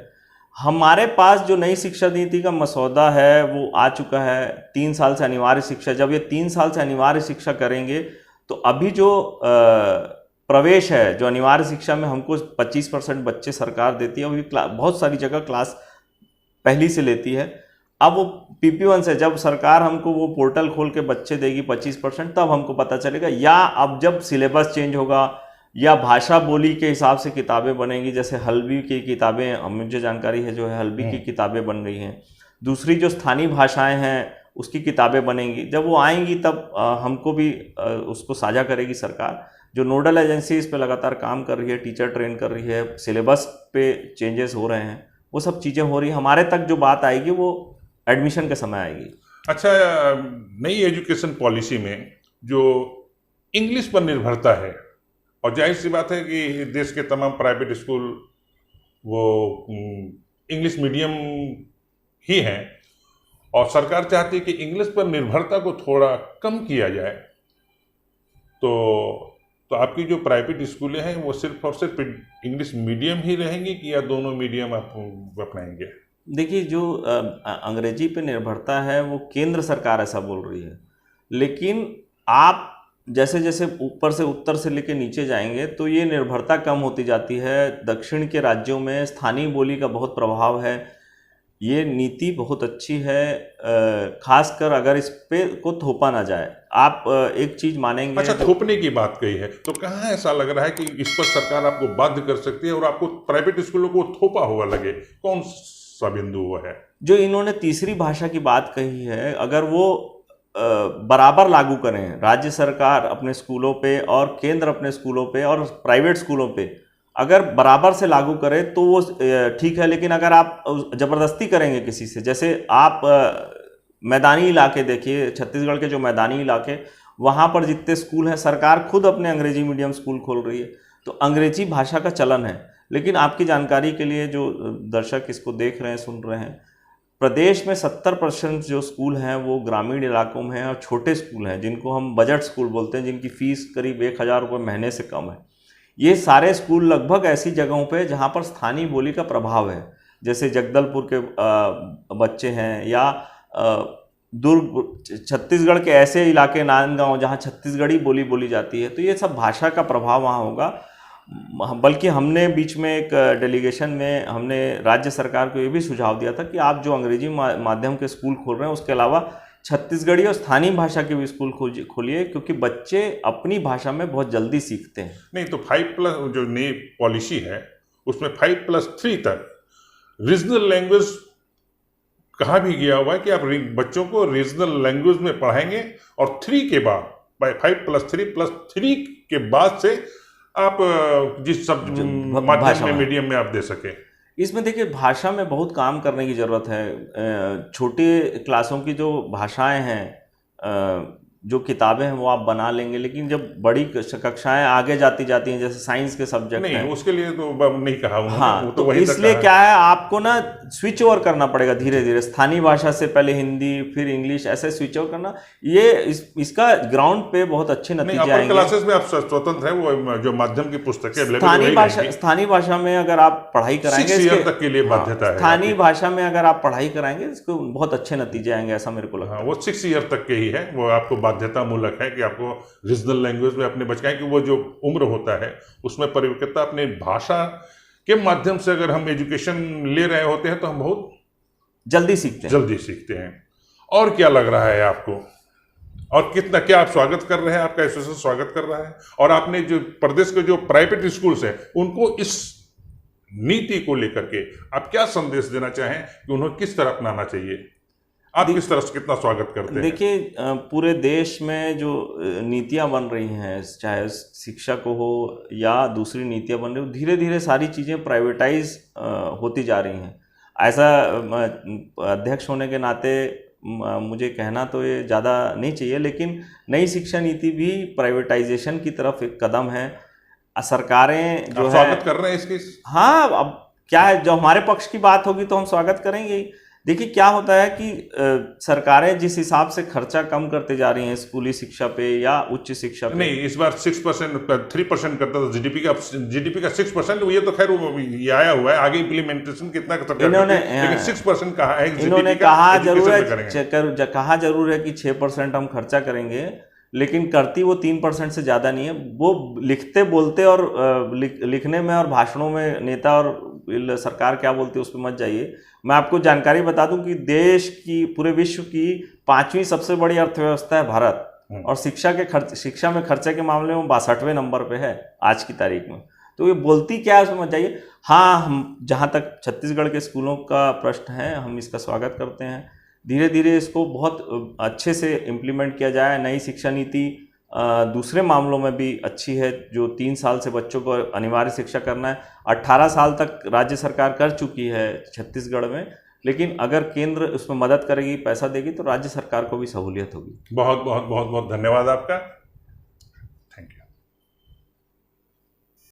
Speaker 2: हमारे पास जो नई शिक्षा नीति का मसौदा है वो आ चुका है। 3 साल से अनिवार्य शिक्षा, जब ये 3 साल से अनिवार्य शिक्षा करेंगे तो अभी जो प्रवेश है, जो अनिवार्य शिक्षा में हमको 25% बच्चे सरकार देती है, अभी बहुत सारी जगह क्लास पहली से लेती है। अब वो PP1 से जब सरकार हमको वो पोर्टल खोल के बच्चे देगी 25%, तब हमको पता चलेगा। या अब जब सिलेबस चेंज होगा या भाषा बोली के हिसाब से किताबें बनेंगी, जैसे हल्बी की किताबें, मुझे जानकारी है जो है हल्बी की किताबें बन रही हैं। दूसरी जो स्थानीय भाषाएं हैं उसकी किताबें बनेंगी। जब वो आएंगी तब हमको भी उसको साझा करेगी सरकार। जो नोडल एजेंसी इस पे लगातार काम कर रही है, टीचर ट्रेन कर रही है, सिलेबस पे चेंजेस हो रहे हैं, वो सब चीज़ें हो रही हैं। हमारे तक जो बात आएगी वो एडमिशन के समय आएगी।
Speaker 1: अच्छा, नई एजुकेशन पॉलिसी में जो इंग्लिश पर निर्भरता है, और जाहिर सी बात है कि देश के तमाम प्राइवेट स्कूल वो इंग्लिश मीडियम ही हैं, और सरकार चाहती है कि इंग्लिश पर निर्भरता को थोड़ा कम किया जाए। तो आपकी जो प्राइवेट स्कूलें हैं वो सिर्फ और सिर्फ इंग्लिश मीडियम ही रहेंगी कि या दोनों मीडियम आप अपनाएंगे?
Speaker 2: देखिए, जो अंग्रेजी पे निर्भरता है वो केंद्र सरकार ऐसा बोल रही है, लेकिन आप जैसे जैसे ऊपर से उत्तर से लेके नीचे जाएंगे तो ये निर्भरता कम होती जाती है। दक्षिण के राज्यों में स्थानीय बोली का बहुत प्रभाव है। ये नीति बहुत अच्छी है, खासकर अगर इस पे को थोपा ना जाए। आप एक चीज़ मानेंगे।
Speaker 1: अच्छा, थोपने की बात कही है, तो कहाँ ऐसा लग रहा है कि इस पर सरकार आपको बाध्य कर सकती है और आपको प्राइवेट स्कूलों को थोपा हुआ लगे? कौन सा बिंदु हुआ है?
Speaker 2: जो इन्होंने तीसरी भाषा की बात कही है, अगर वो बराबर लागू करें, राज्य सरकार अपने स्कूलों पे और केंद्र अपने स्कूलों पे और प्राइवेट स्कूलों पे अगर बराबर से लागू करे तो वो ठीक है। लेकिन अगर आप ज़बरदस्ती करेंगे किसी से, जैसे आप मैदानी इलाके देखिए, छत्तीसगढ़ के जो मैदानी इलाके, वहाँ पर जितने स्कूल हैं, सरकार खुद अपने अंग्रेजी मीडियम स्कूल खोल रही है, तो अंग्रेजी भाषा का चलन है। लेकिन आपकी जानकारी के लिए, जो दर्शक इसको देख रहे हैं, सुन रहे हैं, प्रदेश में 70% जो स्कूल हैं वो ग्रामीण इलाकों में हैं और छोटे स्कूल हैं, जिनको हम बजट स्कूल बोलते हैं, जिनकी फ़ीस करीब 1000 रुपये महीने से कम है। ये सारे स्कूल लगभग ऐसी जगहों पे जहाँ पर स्थानीय बोली का प्रभाव है, जैसे जगदलपुर के बच्चे हैं, या दुर्ग, छत्तीसगढ़ के ऐसे इलाके, नांदगांव, जहाँ छत्तीसगढ़ी बोली बोली जाती है। तो ये सब भाषा का प्रभाव वहाँ होगा। बल्कि हमने बीच में एक डेलीगेशन में हमने राज्य सरकार को ये भी सुझाव दिया था कि आप जो अंग्रेजी माध्यम के स्कूल खोल रहे हैं, उसके अलावा छत्तीसगढ़ी और स्थानीय भाषा के भी स्कूल खोलिए, क्योंकि बच्चे अपनी भाषा में बहुत जल्दी सीखते हैं।
Speaker 1: नहीं तो 5+ जो नई पॉलिसी है उसमें 5+3 तक रीजनल लैंग्वेज कहा भी गया हुआ है कि आप बच्चों को रीजनल लैंग्वेज में पढ़ाएंगे, और 3 के बाद, 5+3+3 के बाद से आप जिस सब माध्यम में, मीडियम में आप दे सके।
Speaker 2: इसमें देखिए, भाषा में बहुत काम करने की ज़रूरत है। छोटे क्लासों की जो भाषाएं हैं, जो किताबें हैं वो आप बना लेंगे, लेकिन जब बड़ी कक्षाएं आगे जाती जाती हैं, जैसे साइंस के सब्जेक्ट
Speaker 1: नहीं,
Speaker 2: हैं,
Speaker 1: उसके लिए तो नहीं कहा उन्होंने,
Speaker 2: हाँ,
Speaker 1: वो
Speaker 2: तो
Speaker 1: वहीं तक
Speaker 2: इसलिए
Speaker 1: कहा।
Speaker 2: क्या है, आपको ना स्विच ओवर करना पड़ेगा धीरे धीरे, स्थानीय भाषा से पहले हिंदी फिर इंग्लिश, ऐसे स्विच ओवर करना। ये इसका ग्राउंड पे बहुत अच्छे
Speaker 1: नहीं,
Speaker 2: नतीजे
Speaker 1: अपर
Speaker 2: आएंगे।
Speaker 1: क्लासेस में आप स्वतंत्र हैं, वो जो माध्यम की पुस्तकें अवेलेबल
Speaker 2: स्थानीय भाषा में अगर आप पढ़ाई कराएंगे,
Speaker 1: 6 ईयर तक के लिए बाध्यता है।
Speaker 2: स्थानीय भाषा में अगर आप पढ़ाई कराएंगे इसको बहुत अच्छे नतीजे आएंगे, ऐसा मेरे को लगता है।
Speaker 1: वो 6 ईयर तक के ही है, वो आपको बाध्यता मूलक है कि आपको रीजनल लैंग्वेज में अपने बच्चे कि वो जो उम्र होता है उसमें परिपक्वता अपनी भाषा के माध्यम से अगर हम एजुकेशन ले रहे होते हैं तो हम बहुत
Speaker 2: जल्दी सीखते
Speaker 1: हैं। और क्या लग रहा है आपको, और कितना क्या आप स्वागत कर रहे हैं, आपका एसोसिएशन स्वागत कर रहा है, और आपने जो प्रदेश के जो प्राइवेट स्कूल्स हैं उनको इस नीति को लेकर के आप क्या संदेश देना चाहें कि उन्हें किस तरह अपनाना चाहिए, आप किस तरह से कितना स्वागत करते हैं?
Speaker 2: देखिए, पूरे देश में जो नीतियां बन रही हैं, चाहे शिक्षा को हो या दूसरी नीतियां बन रही हो, धीरे धीरे सारी चीज़ें प्राइवेटाइज होती जा रही हैं। ऐसा अध्यक्ष होने के नाते मुझे कहना तो ये ज़्यादा नहीं चाहिए, लेकिन नई शिक्षा नीति भी प्राइवेटाइजेशन की तरफ एक कदम है। सरकारें जो है
Speaker 1: स्वागत कर रहे हैं इसकी?
Speaker 2: हाँ, अब क्या है, जो हमारे पक्ष की बात होगी तो हम स्वागत करेंगे ही। देखिए क्या होता है कि सरकारें जिस हिसाब से खर्चा कम करते जा रही हैं स्कूली शिक्षा पे या उच्च शिक्षा पे,
Speaker 1: नहीं, इस बार 6% 3% करता था जीडीपी का 6%, ये तो खैर ये आया हुआ है, आगे इम्प्लीमेंटेशन कितना कर सकते हैं, लेकिन 6% कहा है।
Speaker 2: इन्होंने कहा जरूर है कि 6% हम खर्चा करेंगे, लेकिन करती वो 3% से ज़्यादा नहीं है। वो लिखते बोलते और लिखने में और भाषणों में नेता और सरकार क्या बोलती है उस पर मत जाइए। मैं आपको जानकारी बता दूं कि देश की, पूरे विश्व की 5वीं सबसे बड़ी अर्थव्यवस्था है भारत, और शिक्षा में खर्चे के मामले में 62वें नंबर पे है आज की तारीख में। तो ये बोलती क्या है उसमें मत जाइए। हाँ, हम जहाँ तक छत्तीसगढ़ के स्कूलों का प्रश्न है, हम इसका स्वागत करते हैं। धीरे धीरे इसको बहुत अच्छे से इम्प्लीमेंट किया जाए। नई शिक्षा नीति दूसरे मामलों में भी अच्छी है, जो 3 साल से बच्चों को अनिवार्य शिक्षा करना है, 18 साल तक राज्य सरकार कर चुकी है छत्तीसगढ़ में, लेकिन अगर केंद्र उसमें मदद करेगी, पैसा देगी, तो राज्य सरकार को भी सहूलियत होगी।
Speaker 1: बहुत बहुत बहुत बहुत धन्यवाद आपका।